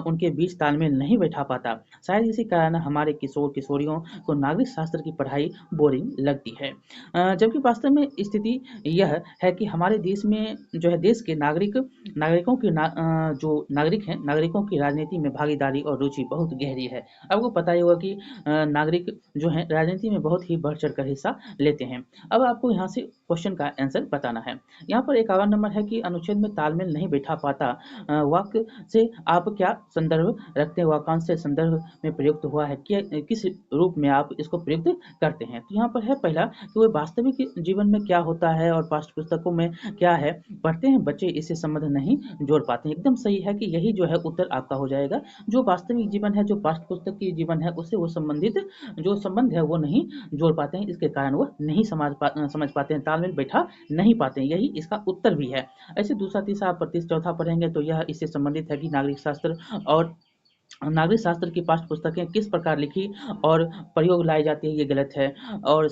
उनके बीच तालमेल नहीं बैठा पाता। शायद इसी कारण हमारे किशोर किशोरियों को नागरिक शास्त्र की पढ़ाई बोरिंग लगती है। जबकि वास्तव में स्थिति यह है कि हमारे देश में जो है देश के नागरिकों की जो नागरिक हैं, नागरिकों की राजनीति में भागीदारी और रुचि बहुत गहरी है। आपको पता ही होगा कि नागरिक जो हैं राजनीति में बहुत ही बढ़ चढ़कर हिस्सा लेते हैं। अब आपको यहाँ से क्वेश्चन का आंसर बताना है। यहाँ पर 51 नंबर है कि अनुच्छेद में तालमेल नहीं बैठा पाता, वाक्य से आप क्या संदर्भ रखते हैं, वाक्यांश से संदर्भ में प्रयुक्त हुआ है, किस रूप में आप इसको प्रयुक्त करते हैं। तो यहाँ पर है पहला कि वो वास्तविक जीवन में क्या होता है और पाठ्य पुस्तकों में क्या है, पढ़ते हैं बच्चे इससे संबंध नहीं जोड़ पाते हैं। एकदम सही है कि यही जो है उत्तर आपका हो जाएगा। जो वास्तविक जीवन है, जो पाठ्य पुस्तक की जीवन है, उससे वो संबंधित जो संबंध है वो नहीं जोड़ पाते हैं, इसके कारण वो नहीं समझ पाते हैं, तालमेल बैठा नहीं पाते हैं। यही इसका उत्तर भी है। ऐसे दूसरा तीसरा चौथा पढ़ेंगे तो यह इससे संबंधित है कि नागरिक शास्त्र की पाठ्य पुस्तकें किस प्रकार लिखी और प्रयोग लाई जाती है, ये गलत है। और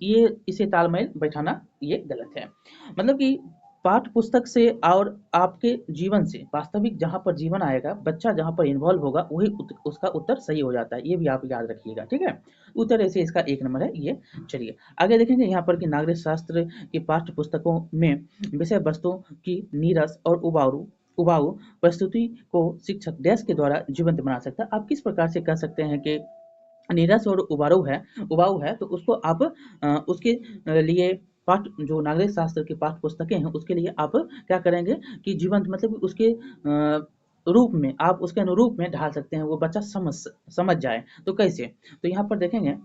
ये इसे तालमेल बैठाना ये गलत है। मतलब कि पाठ्य पुस्तक से और आपके जीवन से वास्तविक जहाँ पर जीवन आएगा, बच्चा जहाँ पर इन्वॉल्व होगा, वही उसका उत्तर सही हो जाता है। ये भी आप याद रखिएगा, ठीक है। उत्तर ऐसे इसका 1 नंबर है ये। चलिए आगे देखेंगे यहाँ पर कि नागरिक शास्त्र की पाठ्य पुस्तकों में विषय वस्तु की नीरस और उबाऊ प्रस्तुति को शिक्षक डैश के द्वारा जीवंत बना सकता है। आप किस प्रकार से कह सकते हैं कि नीरस और उबाऊ है, तो उसको आप उसके लिए जो नागरिक शास्त्र की पाठ्य पुस्तकें हैं, उसके लिए आप क्या करेंगे कि जीवंत मतलब उसके रूप में आप उसके अनुरूप में ढाल सकते हैं, वो बच्चा समझ जाए। तो कैसे? तो यहाँ पर देखेंगे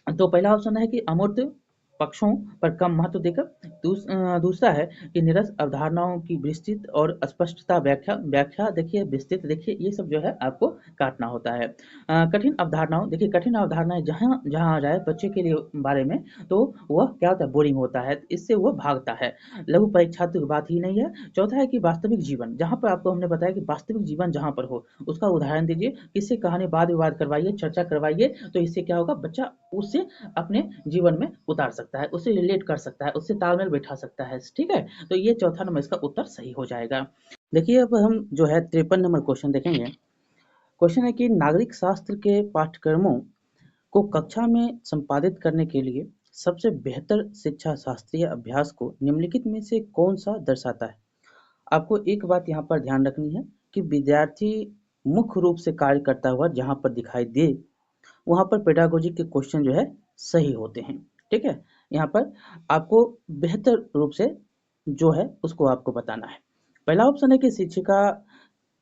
तो पहला ऑप्शन है कि अमूर्त पक्षों पर कम महत्व देकर। दूसरा है कि निरस अवधारणाओं की विस्तृत और स्पष्टता व्याख्या देखिए, विस्तृत देखिए, ये सब जो है आपको काटना होता है। कठिन अवधारणाओं देखिए, कठिन अवधारणाएं जहाँ जहाँ आ जाए बच्चे के लिए बारे में, तो वह क्या होता है, बोरिंग होता है, इससे वह भागता है। लघु परीक्षात्मक की बात ही नहीं है। चौथा है कि वास्तविक जीवन, जहाँ पर आपको हमने बताया कि वास्तविक जीवन जहाँ पर हो उसका उदाहरण दीजिए, किससे कहानी वाद विवाद करवाइए, चर्चा करवाइए, तो इससे क्या होगा, बच्चा उससे अपने जीवन में उतार सकता है, उससे रिलेट कर सकता है, उससे तालमेल बैठा सकता है, ठीक है। तो ये चौथा नंबर इसका उत्तर सही हो जाएगा। देखिए अब हम जो है 53 नंबर क्वेश्चन देखेंगे। क्वेश्चन है कि नागरिक शास्त्र के पाठ्यक्रमों को कक्षा में संपादित करने के लिए सबसे बेहतर शिक्षा शास्त्रीय अभ्यास को निम्नलिखित में से कौन सा दर्शाता है। आपको एक बात यहाँ पर ध्यान रखनी है कि विद्यार्थी मुख्य रूप से कार्य करता हुआ जहाँ पर दिखाई दे, वहाँ पर पेडागोजी के क्वेश्चन जो है सही होते हैं, ठीक है। यहाँ पर आपको बेहतर रूप से जो है उसको आपको बताना है। पहला ऑप्शन है कि शिक्षिका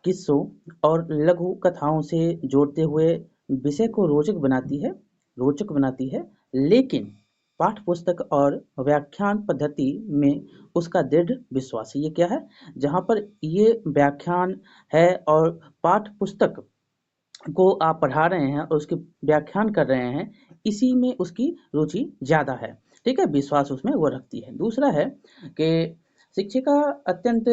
किस्सों और लघु कथाओं से जोड़ते हुए विषय को रोचक बनाती है, लेकिन पाठ्य पुस्तक और व्याख्यान पद्धति में उसका दृढ़ विश्वास है। ये क्या है, जहाँ पर ये व्याख्यान है और पाठ्य पुस्तक को आप पढ़ा रहे हैं और उसके व्याख्यान कर रहे हैं, इसी में उसकी रुचि ज़्यादा है, ठीक है, विश्वास उसमें वो रखती है। दूसरा है कि शिक्षिका अत्यंत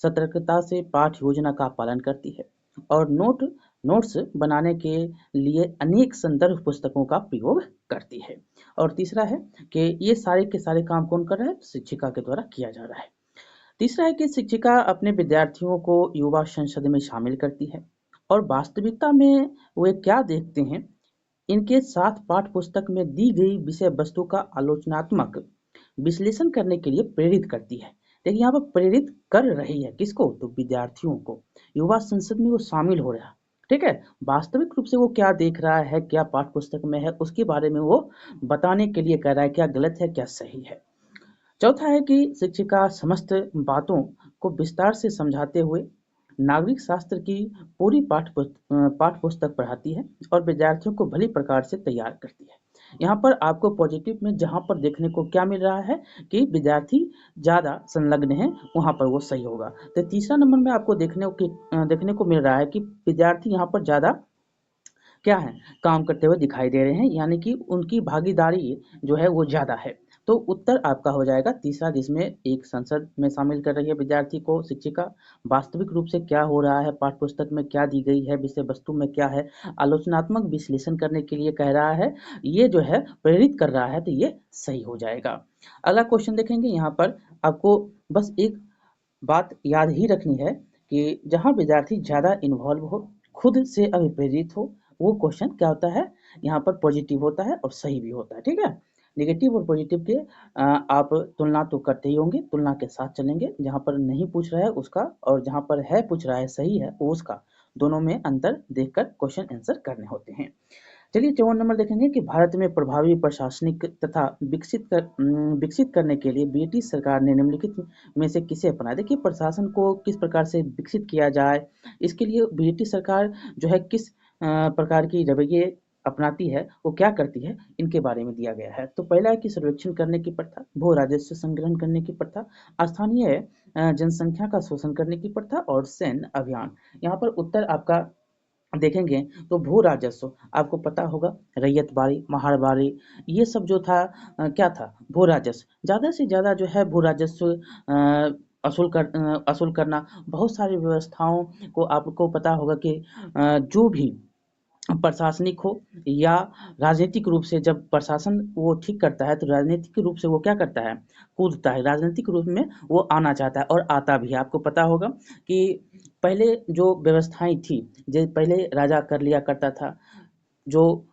सतर्कता से पाठ योजना का पालन करती है और नोट्स बनाने के लिए अनेक संदर्भ पुस्तकों का प्रयोग करती है। और तीसरा है कि ये सारे के सारे काम कौन कर रहा है, शिक्षिका के द्वारा किया जा रहा है। तीसरा है कि शिक्षिका अपने विद्यार्थियों को युवा संसद में शामिल करती है और वास्तविकता में वे क्या देखते हैं, इनके साथ पाठ्य पुस्तक में दी गई विषय वस्तु का आलोचनात्मक विश्लेषण करने के लिए प्रेरित करती है। देखिए यहाँ पर प्रेरित कर रही है किसको, तो विद्यार्थियों को, युवा संसद में वो शामिल हो रहा है, ठीक है। वास्तविक रूप से वो क्या देख रहा है, क्या पाठ्य पुस्तक में है, उसके बारे में वो बताने के लिए कह रहा है, क्या गलत है क्या सही है। चौथा है कि शिक्षिका समस्त बातों को विस्तार से समझाते हुए नागरिक शास्त्र की पूरी पाठ्य पुस्तक पढ़ाती है और विद्यार्थियों को भली प्रकार से तैयार करती है। यहाँ पर आपको पॉजिटिव में जहाँ पर देखने को क्या मिल रहा है कि विद्यार्थी ज़्यादा संलग्न है, वहाँ पर वो सही होगा। तो तीसरा नंबर में आपको देखने को मिल रहा है कि विद्यार्थी यहाँ पर ज़्यादा क्या है, काम करते हुए दिखाई दे रहे हैं, यानी कि उनकी भागीदारी जो है वो ज़्यादा है। तो उत्तर आपका हो जाएगा तीसरा, जिसमें एक संसद में शामिल कर रही है विद्यार्थी को शिक्षिका, वास्तविक रूप से क्या हो रहा है, पाठ्य पुस्तक में क्या दी गई है, विषय वस्तु में क्या है, आलोचनात्मक विश्लेषण करने के लिए कह रहा है, ये जो है प्रेरित कर रहा है, तो ये सही हो जाएगा। अगला क्वेश्चन देखेंगे, यहाँ पर आपको बस एक बात याद ही रखनी है कि जहाँ विद्यार्थी ज़्यादा इन्वॉल्व हो, खुद से अभिप्रेरित हो, वो क्वेश्चन क्या होता है, यहाँ पर पॉजिटिव होता है और सही भी होता है, ठीक है। नेगेटिव और पॉजिटिव के आप तुलना तो करते ही होंगे, तुलना के साथ चलेंगे, जहाँ पर नहीं पूछ रहा है उसका और जहाँ पर है पूछ रहा है सही है वो उसका, दोनों में अंतर देखकर क्वेश्चन आंसर करने होते हैं। चलिए 54 नंबर देखेंगे कि भारत में प्रभावी प्रशासनिक तथा विकसित करने के लिए ब्रिटिश सरकार ने निम्नलिखित में से किसे अपनाया। देखिए प्रशासन को किस प्रकार से विकसित किया जाए, इसके लिए ब्रिटिश सरकार जो है किस प्रकार की रवैये अपनाती है, वो क्या करती है, इनके बारे में दिया गया है। तो पहला है कि सर्वेक्षण करने की प्रथा, भू राजस्व संग्रहण करने की प्रथा, स्थानीय जनसंख्या का शोषण करने की प्रथा और सैन्य अभियान। यहाँ पर उत्तर आपका देखेंगे तो भू राजस्व आपको पता होगा, रैयत बाड़ी, महार बाड़ी, ये सब जो था क्या था, भू राजस्व। ज़्यादा से ज़्यादा जो है भू राजस्व असूल करना, बहुत सारी व्यवस्थाओं को आपको पता होगा कि जो भी प्रशासनिक हो या राजनीतिक रूप से, जब प्रशासन वो ठीक करता है तो राजनीतिक रूप से वो क्या करता है, कूदता है, राजनीतिक रूप में वो आना चाहता है और आता भी है। आपको पता होगा कि पहले जो व्यवस्थाएं थी, जो पहले राजा कर लिया करता था, जो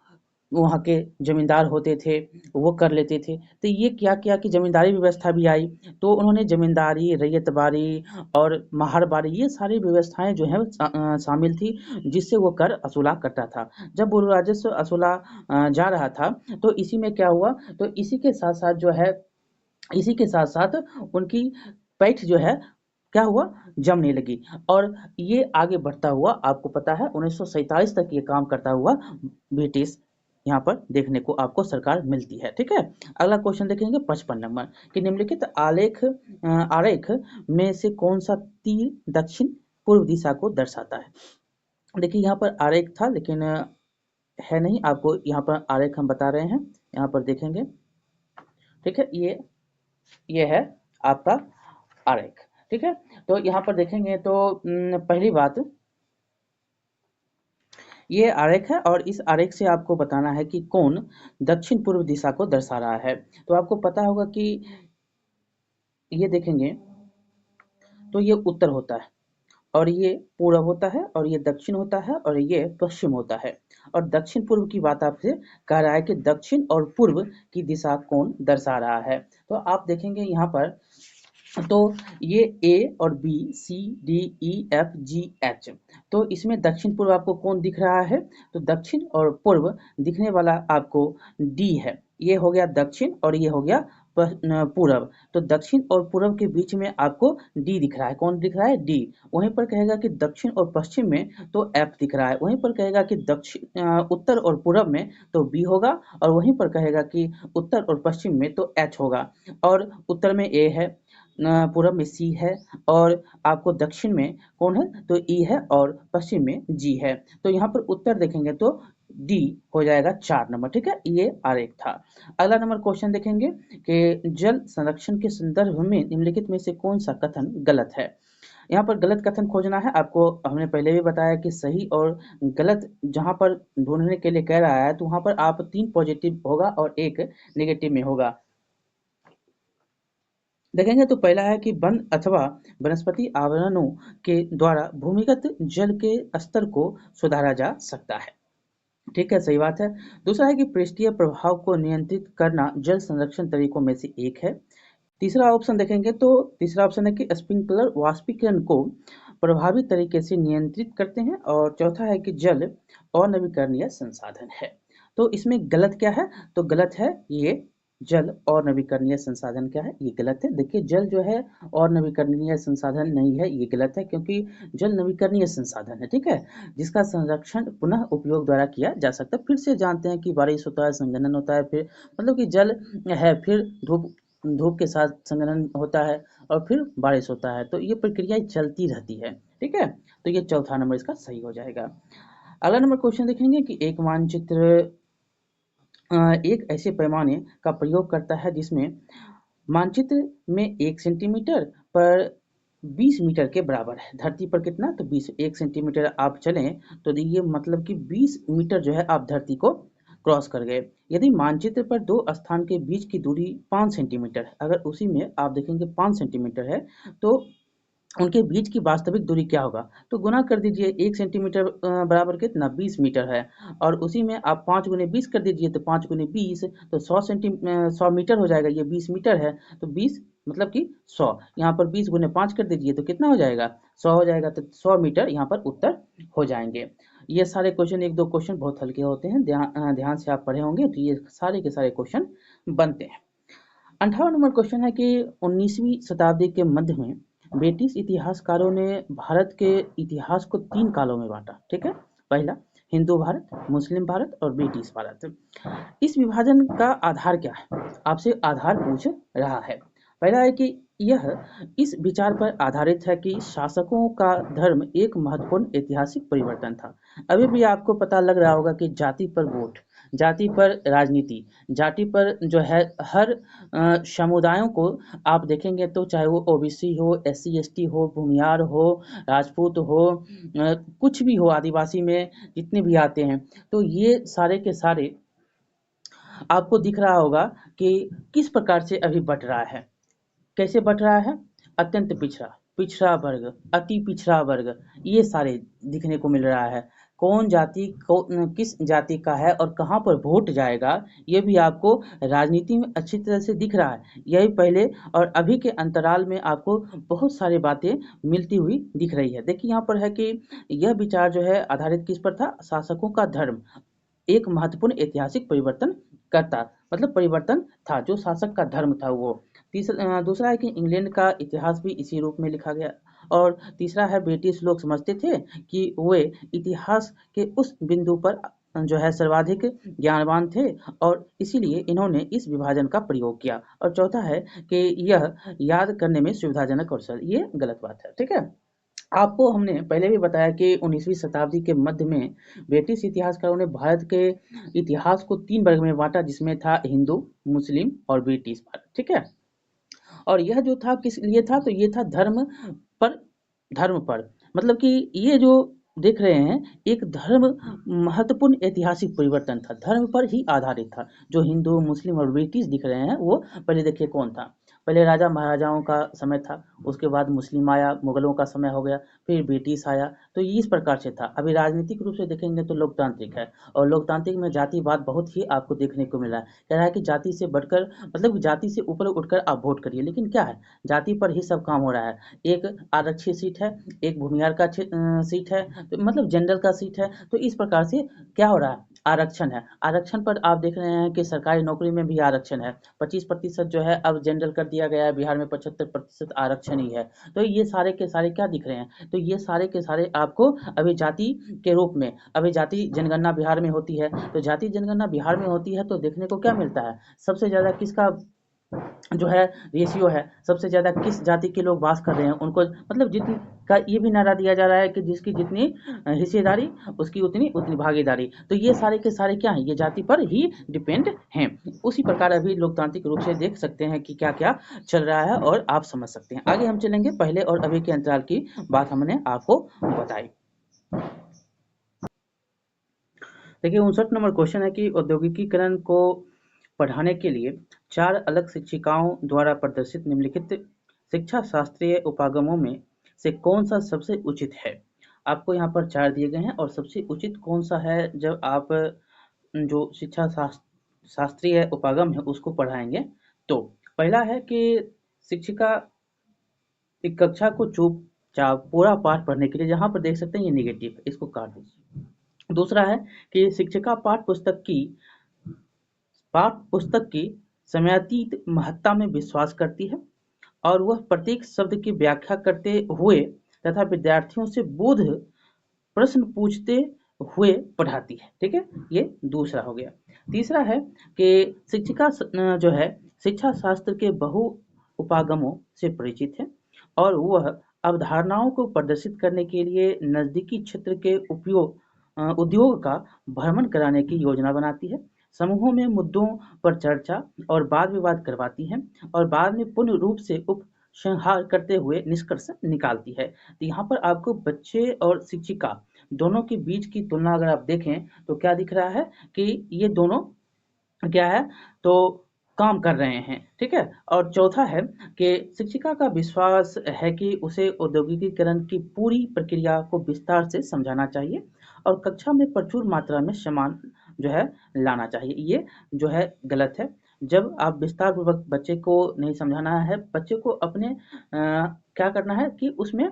वहाँ के जमींदार होते थे वो कर लेते थे, तो ये क्या किया कि जमींदारी व्यवस्था भी आई, तो उन्होंने जमींदारी, रैयतबारी और महारबारी, ये सारी व्यवस्थाएं जो है शामिल थी, जिससे वो कर असूला करता था। जब वो राजस्व असूला जा रहा था, तो इसी में क्या हुआ, तो इसी के साथ साथ जो है, इसी के साथ साथ उनकी पैठ जो है क्या हुआ, जमने लगी, और ये आगे बढ़ता हुआ आपको पता है 1947 तक ये काम करता हुआ ब्रिटिश यहाँ पर देखने को आपको सरकार मिलती है, ठीक है। अगला क्वेश्चन देखेंगे 55 नंबर कि निम्नलिखित आरेख में से कौन सा तीर दक्षिण पूर्व दिशा को दर्शाता है। देखिए यहाँ पर आरेख था लेकिन है नहीं, आपको यहाँ पर आरेख हम बता रहे हैं, यहाँ पर देखेंगे, ठीक है। ये है आपका आरेख, ठीक है। तो यहाँ पर देखेंगे तो पहली बात, ये आरेख है और इस आरेख से आपको बताना है कि कौन दक्षिण पूर्व दिशा को दर्शा रहा है। तो आपको पता होगा कि ये देखेंगे तो ये उत्तर होता है और ये पूर्व होता है और ये दक्षिण होता है और ये पश्चिम होता है, और दक्षिण पूर्व की बात आपसे कह रहा है कि दक्षिण और पूर्व की दिशा कौन दर्शा रहा है। तो आप देखेंगे यहाँ पर, तो ये ए और बी, सी, डी, ई, एफ, जी, एच, तो इसमें दक्षिण पूर्व आपको कौन दिख रहा है, तो दक्षिण और पूर्व दिखने वाला आपको डी है। ये हो गया दक्षिण और ये हो गया पूर्व, तो दक्षिण और पूर्व के बीच में आपको डी दिख रहा है, कौन दिख रहा है, डी। वहीं पर कहेगा कि दक्षिण और पश्चिम में तो एफ दिख रहा है, वहीं पर कहेगा कि उत्तर और पूर्व में तो बी होगा, और वहीं पर कहेगा कि उत्तर और पश्चिम में तो एच होगा, और उत्तर में ए है, पूरब में सी है, और आपको दक्षिण में कौन है, तो ई है, और पश्चिम में जी है। तो यहाँ पर उत्तर देखेंगे तो डी हो जाएगा 4 नंबर, ठीक है। ये आरेख था। अगला नंबर क्वेश्चन देखेंगे कि जल संरक्षण के संदर्भ में निम्नलिखित में से कौन सा कथन गलत है। यहाँ पर गलत कथन खोजना है आपको, हमने पहले भी बताया कि सही और गलत जहाँ पर ढूंढने के लिए कह रहा है, तो वहाँ पर आप 3 पॉजिटिव होगा और 1 नेगेटिव में होगा। देखेंगे तो पहला है कि वन अथवा वनस्पति आवरणों के द्वारा भूमिगत जल के स्तर को सुधारा जा सकता है, ठीक है, सही बात है। दूसरा है कि पृष्ठीय प्रभाव को नियंत्रित करना जल संरक्षण तरीकों में से एक है। तीसरा ऑप्शन देखेंगे तो तीसरा ऑप्शन है कि स्प्रिंकलर वाष्पीकरण को प्रभावी तरीके से नियंत्रित करते हैं, और चौथा है कि जल अनवीकरणीय संसाधन है। तो इसमें गलत क्या है, तो गलत है ये जल और नवीकरणीय संसाधन क्या है, ये गलत है। देखिए जल जो है और नवीकरणीय संसाधन नहीं है, ये गलत है, क्योंकि जल नवीकरणीय संसाधन है, ठीक है, जिसका संरक्षण पुनः उपयोग द्वारा किया जा सकता है। फिर से जानते हैं कि बारिश होता है, संघनन होता है, फिर मतलब कि जल है, फिर धूप धूप के साथ संघनन होता है, और फिर बारिश होता है, तो ये प्रक्रियाएं चलती रहती है, ठीक है। तो ये चौथा नंबर इसका सही हो जाएगा। अगला नंबर क्वेश्चन देखेंगे कि एक मानचित्र एक ऐसे पैमाने का प्रयोग करता है जिसमें मानचित्र में 1 सेंटीमीटर पर 20 मीटर के बराबर है। धरती पर कितना? तो 20, 1 सेंटीमीटर आप चलें तो ये मतलब कि 20 मीटर जो है आप धरती को क्रॉस कर गए। यदि मानचित्र पर 2 स्थान के बीच की दूरी 5 सेंटीमीटर है, अगर उसी में आप देखेंगे 5 सेंटीमीटर है, तो उनके बीच की वास्तविक दूरी क्या होगा? तो गुना कर दीजिए, 1 सेंटीमीटर बराबर कितना? 20 मीटर है, और उसी में आप 5 गुने 20 कर दीजिए, तो 5 गुने 20 तो 100 मीटर हो जाएगा। ये 20 मीटर है, तो 20 मतलब कि 100, यहाँ पर 20 गुने 5 कर दीजिए तो कितना हो जाएगा? 100 हो जाएगा। तो 100 मीटर यहाँ पर उत्तर हो जाएंगे। ये सारे क्वेश्चन, एक दो क्वेश्चन बहुत हल्के होते हैं, ध्यान से आप पढ़े होंगे तो ये सारे के सारे क्वेश्चन बनते हैं। 58 नंबर क्वेश्चन है कि 19वीं शताब्दी के मध्य में ब्रिटिश इतिहासकारों ने भारत के इतिहास को 3 कालों में बांटा। ठीक है, पहला हिंदू भारत, मुस्लिम भारत और ब्रिटिश भारत। इस विभाजन का आधार क्या है? आपसे आधार पूछ रहा है। पहला है कि यह इस विचार पर आधारित है कि शासकों का धर्म एक महत्वपूर्ण ऐतिहासिक परिवर्तन था। अभी भी आपको पता लग रहा होगा कि जाति पर वोट, जाति पर राजनीति, जाति पर जो है हर समुदायों को आप देखेंगे तो चाहे वो ओबीसी हो, एससी एसटी हो, भूमिहार हो, राजपूत हो, कुछ भी हो, आदिवासी में जितने भी आते हैं, तो ये सारे के सारे आपको दिख रहा होगा कि किस प्रकार से अभी बट रहा है। कैसे बट रहा है? अत्यंत पिछड़ा, पिछड़ा वर्ग, अति पिछड़ा वर्ग, ये सारे दिखने को मिल रहा है। कौन जाति किस जाति का है और कहाँ पर वोट जाएगा, ये भी आपको राजनीति में अच्छी तरह से दिख रहा है। यही पहले और अभी के अंतराल में आपको बहुत सारी बातें मिलती हुई दिख रही है। देखिए यहाँ पर है कि यह विचार जो है आधारित किस पर था? शासकों का धर्म एक महत्वपूर्ण ऐतिहासिक परिवर्तन करता, मतलब परिवर्तन था, जो शासक का धर्म था वो। दूसरा है कि इंग्लैंड का इतिहास भी इसी रूप में लिखा गया। और तीसरा है ब्रिटिश लोग समझते थे कि वे इतिहास के उस बिंदु पर जो है सर्वाधिक ज्ञानवान थे और इसीलिए इन्होंने इस विभाजन का प्रयोग किया। और चौथा है कि यह याद करने में सुविधाजनक और सरल, ये गलत बात है। ठीक है, आपको हमने पहले भी बताया कि 19वीं शताब्दी के मध्य में ब्रिटिश इतिहासकारों ने भारत के इतिहास को 3 वर्ग में बांटा, जिसमें था हिंदू, मुस्लिम और ब्रिटिश भारत। ठीक है, और यह जो था किस लिए था? तो ये था पर धर्म पर, मतलब कि ये जो देख रहे हैं एक धर्म महत्वपूर्ण ऐतिहासिक परिवर्तन था, धर्म पर ही आधारित था। जो हिंदू, मुस्लिम और ब्रिटिश दिख रहे हैं वो पहले देखिए कौन था। पहले राजा महाराजाओं का समय था, उसके बाद मुस्लिम आया, मुगलों का समय हो गया, फिर ब्रिटिश आया। तो ये इस प्रकार से था। अभी राजनीतिक रूप से देखेंगे तो लोकतांत्रिक है, और लोकतांत्रिक में जातिवाद बहुत ही आपको देखने को मिला है। कह रहा है कि जाति से बढ़कर, मतलब जाति से ऊपर उठकर आप वोट करिए, लेकिन क्या है, जाति पर ही सब काम हो रहा है। एक आरक्षित सीट है, एक भूमिहार का सीट है, तो मतलब जनरल का सीट है। तो इस प्रकार से क्या हो रहा है? आरक्षण है। आरक्षण पर आप देख रहे हैं कि सरकारी नौकरी में भी आरक्षण है। 25% जो है अब जनरल कर दिया गया है, बिहार में 75% आरक्षण ही है। तो ये सारे के सारे क्या दिख रहे हैं? तो ये सारे के सारे आपको अभी जाति के रूप में, अभी जाति जनगणना बिहार में होती है, तो जाति जनगणना बिहार में होती है तो देखने को क्या मिलता है? सबसे ज़्यादा किसका जो है रेशियो है, सबसे ज़्यादा किस जाति के लोग वास कर रहे हैं उनको, मतलब जितनी का ये भी नारा दिया जा रहा है कि जिसकी जितनी हिस्सेदारी उसकी उतनी उतनी भागीदारी। तो ये सारे के सारे क्या हैं? ये जाति पर ही डिपेंड हैं। उसी प्रकार अभी लोकतांत्रिक रूप से देख सकते हैं कि क्या क्या चल रहा है और आप समझ सकते हैं। आगे हम चलेंगे, पहले और अभी के अंतराल की बात हमने आपको बताई। देखिए 59 नंबर क्वेश्चन है कि औद्योगिकीकरण को पढ़ाने के लिए 4 अलग शिक्षिकाओं द्वारा प्रदर्शित निम्नलिखित शिक्षा शास्त्रीय उपागमों में से कौन सा सबसे उचित है? आपको यहाँ पर 4 दिए गए हैं और सबसे उचित कौन सा है जब आप जो शिक्षा शास्त्रीय उपागम है उसको पढ़ाएंगे। तो पहला है कि शिक्षिका एक कक्षा को चुपचाप पूरा पाठ पढ़ने के लिए, जहाँ पर देख सकते हैं ये नेगेटिव है, इसको काट दीजिए। दूसरा है कि शिक्षिका पाठ पुस्तक की समयातीत महत्ता में विश्वास करती है और वह प्रत्येक शब्द की व्याख्या करते हुए तथा विद्यार्थियों से बोध प्रश्न पूछते हुए पढ़ाती है। ठीक है, ये दूसरा हो गया। तीसरा है कि शिक्षिका जो है शिक्षा शास्त्र के बहु उपागमों से परिचित है और वह अवधारणाओं को प्रदर्शित करने के लिए नजदीकी क्षेत्र के उद्योग का भ्रमण कराने की योजना बनाती है। समूहों में मुद्दों पर चर्चा और वाद विवाद करवाती है और बाद में पूर्ण रूप से उपसंहार करते हुए निष्कर्ष निकालती है। तो यहाँ पर आपको बच्चे और शिक्षिका दोनों के बीच की तुलना अगर आप देखें तो क्या दिख रहा है कि ये दोनों क्या है तो काम कर रहे हैं, ठीक है। और चौथा है कि शिक्षिका का विश्वास है कि उसे औद्योगिकीकरण की पूरी प्रक्रिया को विस्तार से समझाना चाहिए और कक्षा में प्रचुर मात्रा में सामान जो है लाना चाहिए। ये जो है गलत है। जब आप विस्तार पूर्वक बच्चे को नहीं समझाना है, बच्चे को अपने क्या करना है कि उसमें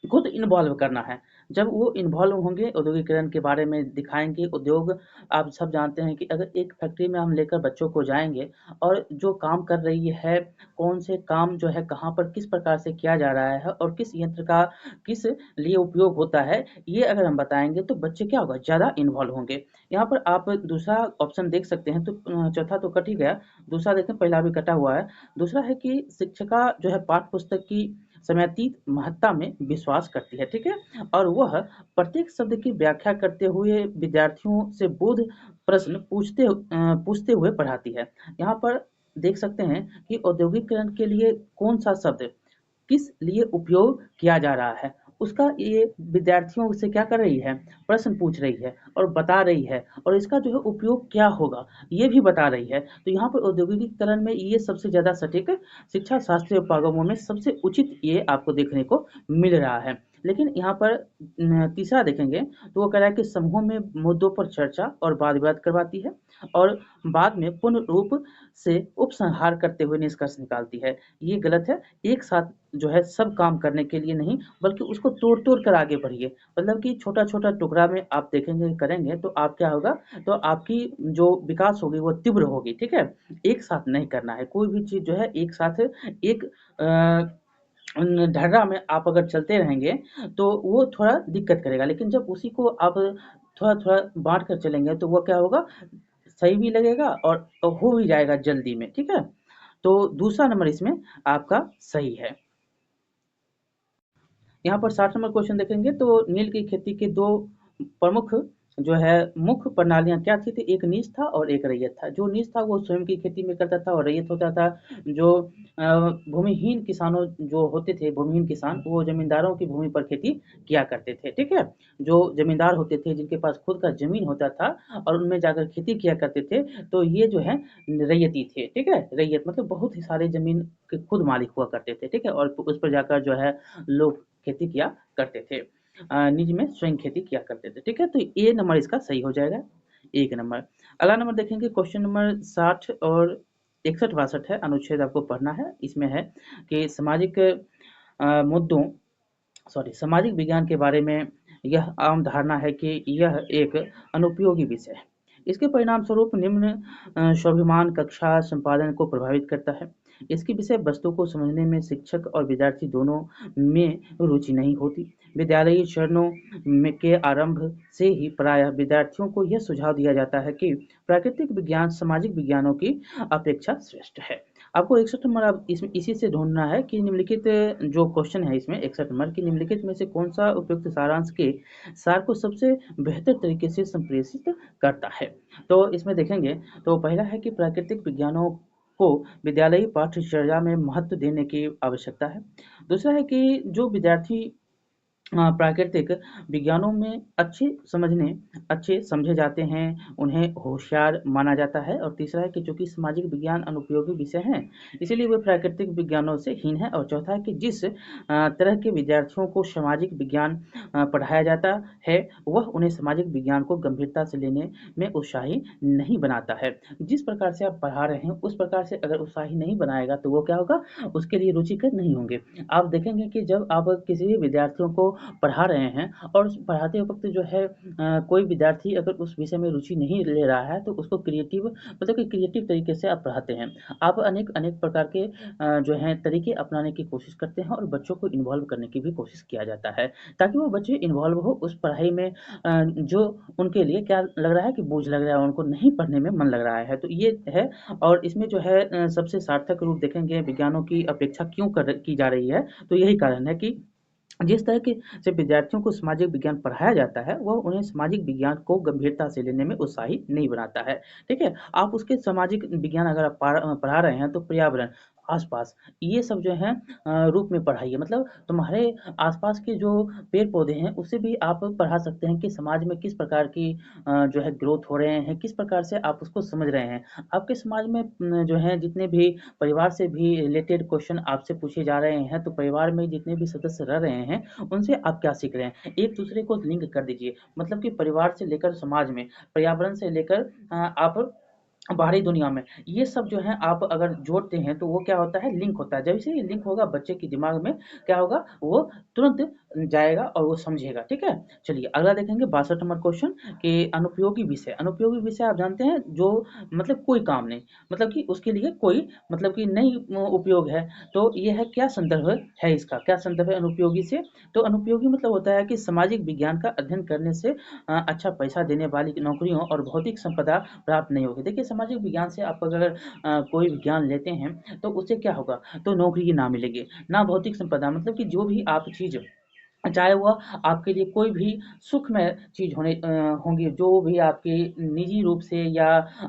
खुद इन्वॉल्व करना है। जब वो इन्वॉल्व होंगे औद्योगिकरण के बारे में दिखाएँगे, उद्योग आप सब जानते हैं कि अगर एक फैक्ट्री में हम लेकर बच्चों को जाएँगे और जो काम कर रही है, कौन से काम जो है कहाँ पर किस प्रकार से किया जा रहा है और किस यंत्र का किस लिए उपयोग होता है, ये अगर हम बताएँगे तो बच्चे क्या होगा ज़्यादा इन्वॉल्व होंगे। यहाँ पर आप दूसरा ऑप्शन देख सकते हैं तो चौथा तो कट ही गया, दूसरा देखें पहला भी कटा हुआ है। दूसरा है कि शिक्षिका जो है पाठ्य पुस्तक की समयातीत महत्ता में विश्वास करती है, ठीक है? और वह प्रत्येक शब्द की व्याख्या करते हुए विद्यार्थियों से बोध प्रश्न पूछते हुए पढ़ाती है। यहाँ पर देख सकते हैं कि औद्योगिकरण के लिए कौन-सा शब्द किस लिए उपयोग किया जा रहा है, उसका ये विद्यार्थियों से क्या कर रही है, प्रश्न पूछ रही है और बता रही है और इसका जो है उपयोग क्या होगा, ये भी बता रही है। तो यहाँ पर औद्योगिकीकरण में ये सबसे ज़्यादा सटीक शिक्षा शास्त्रीय उपागमों में सबसे उचित ये आपको देखने को मिल रहा है। लेकिन यहाँ पर तीसरा देखेंगे तो वो कह रहा है कि समूहों में मुद्दों पर चर्चा और वाद-विवाद करवाती है और बाद में पूर्ण रूप से उपसंहार करते हुए निष्कर्ष निकालती है। ये गलत है। एक साथ जो है सब काम करने के लिए नहीं बल्कि उसको तोड़-तोड़ कर आगे बढ़िए। मतलब कि छोटा-छोटा टुकड़ा में आप देखेंगे करेंगे तो आप क्या होगा तो आपकी जो विकास होगी वो तीव्र होगी, ठीक है? एक साथ नहीं करना है। कोई भी चीज़ जो है एक साथ एक ढर्रा में आप अगर चलते रहेंगे तो वो थोड़ा दिक्कत करेगा। लेकिन जब उसी को आप थोड़ा-थोड़ा बाँट कर चलेंगे तो वो क्या होगा सही भी लगेगा और हो भी जाएगा जल्दी में, ठीक है? तो दूसरा नंबर इसमें आपका सही है। यहाँ पर 60 नंबर क्वेश्चन देखेंगे तो नील की खेती के 2 प्रमुख जो है मुख्य प्रणालियाँ क्या थी? तो एक नीच था और एक रैयत था। जो नीच था वो स्वयं की खेती में करता था और रैयत होता था जो भूमिहीन किसानों जो होते थे, भूमिहीन किसान वो ज़मींदारों की भूमि पर खेती किया करते थे, ठीक है? जो ज़मींदार होते थे जिनके पास खुद का ज़मीन होता था और उनमें जाकर खेती किया करते थे, तो ये जो है रैयती थे, ठीक है? रैयत मतलब बहुत ही सारे ज़मीन के खुद मालिक हुआ करते थे, ठीक है? और उस पर जाकर जो है लोग खेती किया करते थे। निज में स्वयं खेती किया करते थे, ठीक है? तो ए नंबर इसका सही हो जाएगा, 1 नंबर। अगला नंबर देखेंगे क्वेश्चन नंबर 60 और 61-62 है, अनुच्छेद आपको पढ़ना है। इसमें है कि सामाजिक मुद्दों सामाजिक विज्ञान के बारे में यह आम धारणा है कि यह एक अनुपयोगी विषय है। इसके परिणामस्वरूप निम्न स्वाभिमान कक्षा संपादन को प्रभावित करता है। इसकी विषय वस्तु को समझने में शिक्षक और विद्यार्थी दोनों में रुचि नहीं होती। विद्यालयी चरणों में के आरंभ से ही प्रायः विद्यार्थियों को यह सुझाव दिया जाता है कि प्राकृतिक विज्ञान सामाजिक विज्ञानों की अपेक्षा श्रेष्ठ है। आपको 61 नंबर अब इसमें इसी से ढूँढना है कि निम्नलिखित जो क्वेश्चन है इसमें 61 नंबर कि निम्नलिखित में से कौन-सा उपयुक्त सारांश के सार को सबसे बेहतर तरीके से संप्रेषित करता है। तो इसमें देखेंगे तो पहला है कि प्राकृतिक विज्ञानों को विद्यालयी पाठ्यचर्या में महत्व देने की आवश्यकता है। दूसरा है कि जो विद्यार्थी प्राकृतिक विज्ञानों में अच्छे समझे जाते हैं, उन्हें होशियार माना जाता है और तीसरा है कि चूँकि सामाजिक विज्ञान अनुपयोगी विषय हैं, इसीलिए वे प्राकृतिक विज्ञानों से हीन है और चौथा है कि जिस तरह के विद्यार्थियों को सामाजिक विज्ञान पढ़ाया जाता है, वह उन्हें सामाजिक विज्ञान को गंभीरता से लेने में उत्साही नहीं बनाता है। जिस प्रकार से आप पढ़ा रहे हैं, उस प्रकार से अगर उत्साही नहीं बनाएगा, तो वो क्या होगा, उसके लिए रुचिकर नहीं होंगे। आप देखेंगे कि जब आप किसी भी विद्यार्थियों को पढ़ा रहे हैं और उस पढ़ाते वक़्त जो है कोई विद्यार्थी अगर उस विषय में रुचि नहीं ले रहा है तो उसको क्रिएटिव मतलब कि क्रिएटिव तरीके से आप पढ़ाते हैं। आप अनेक अनेक प्रकार के जो हैं तरीके अपनाने की कोशिश करते हैं और बच्चों को इन्वॉल्व करने की भी कोशिश किया जाता है, ताकि वो बच्चे इन्वॉल्व हो उस पढ़ाई में जो उनके लिए क्या लग रहा है कि बोझ लग रहा है, उनको नहीं पढ़ने में मन लग रहा है। तो ये है और इसमें जो है सबसे सार्थक रूप देखेंगे विज्ञानों की अपेक्षा क्यों की जा रही है, तो यही कारण है कि जिस तरह के से विद्यार्थियों को सामाजिक विज्ञान पढ़ाया जाता है, वह उन्हें सामाजिक विज्ञान को गंभीरता से लेने में उत्साही नहीं बनाता है। ठीक है? आप उसके सामाजिक विज्ञान अगर आप पढ़ा रहे हैं तो पर्यावरण, आस-पास ये सब जो है रूप में पढ़ाइए। मतलब तुम्हारे आस-पास के जो पेड़-पौधे हैं, उसे भी आप पढ़ा सकते हैं कि समाज में किस प्रकार की जो है ग्रोथ हो रहे हैं, किस प्रकार से आप उसको समझ रहे हैं। आपके समाज में जो है जितने भी परिवार से भी रिलेटेड क्वेश्चन आपसे पूछे जा रहे हैं, तो परिवार में जितने भी सदस्य रह रहे हैं, उनसे आप क्या सीख रहे हैं? एक दूसरे को लिंक कर दीजिए। मतलब कि परिवार से लेकर समाज में, पर्यावरण से लेकर आप बाहरी दुनिया में, ये सब जो है आप अगर जोड़ते हैं तो वो क्या होता है, लिंक होता है। जैसे ही लिंक होगा बच्चे के दिमाग में क्या होगा, वो तुरंत जाएगा और वो समझेगा। ठीक है? चलिए अगला देखेंगे 62 नंबर क्वेश्चन कि अनुपयोगी विषय। अनुपयोगी विषय आप जानते हैं जो मतलब कोई काम नहीं, मतलब कि उसके लिए कोई मतलब कि नहीं उपयोग है। तो ये है क्या संदर्भ है इसका, क्या संदर्भ है अनुपयोगी से? तो अनुपयोगी मतलब होता है कि सामाजिक विज्ञान का अध्ययन करने से अच्छा पैसा देने वाली नौकरियों और भौतिक संपदा प्राप्त नहीं होगी। देखिए सामाजिक विज्ञान से आप अगर कोई विज्ञान लेते हैं तो उससे क्या होगा, तो नौकरी ना मिलेगी, ना भौतिक संपदा, मतलब कि जो भी आप चीज़ चाहे वह आपके लिए कोई भी सुखमय चीज़ होंगी, जो भी आपके निजी रूप से या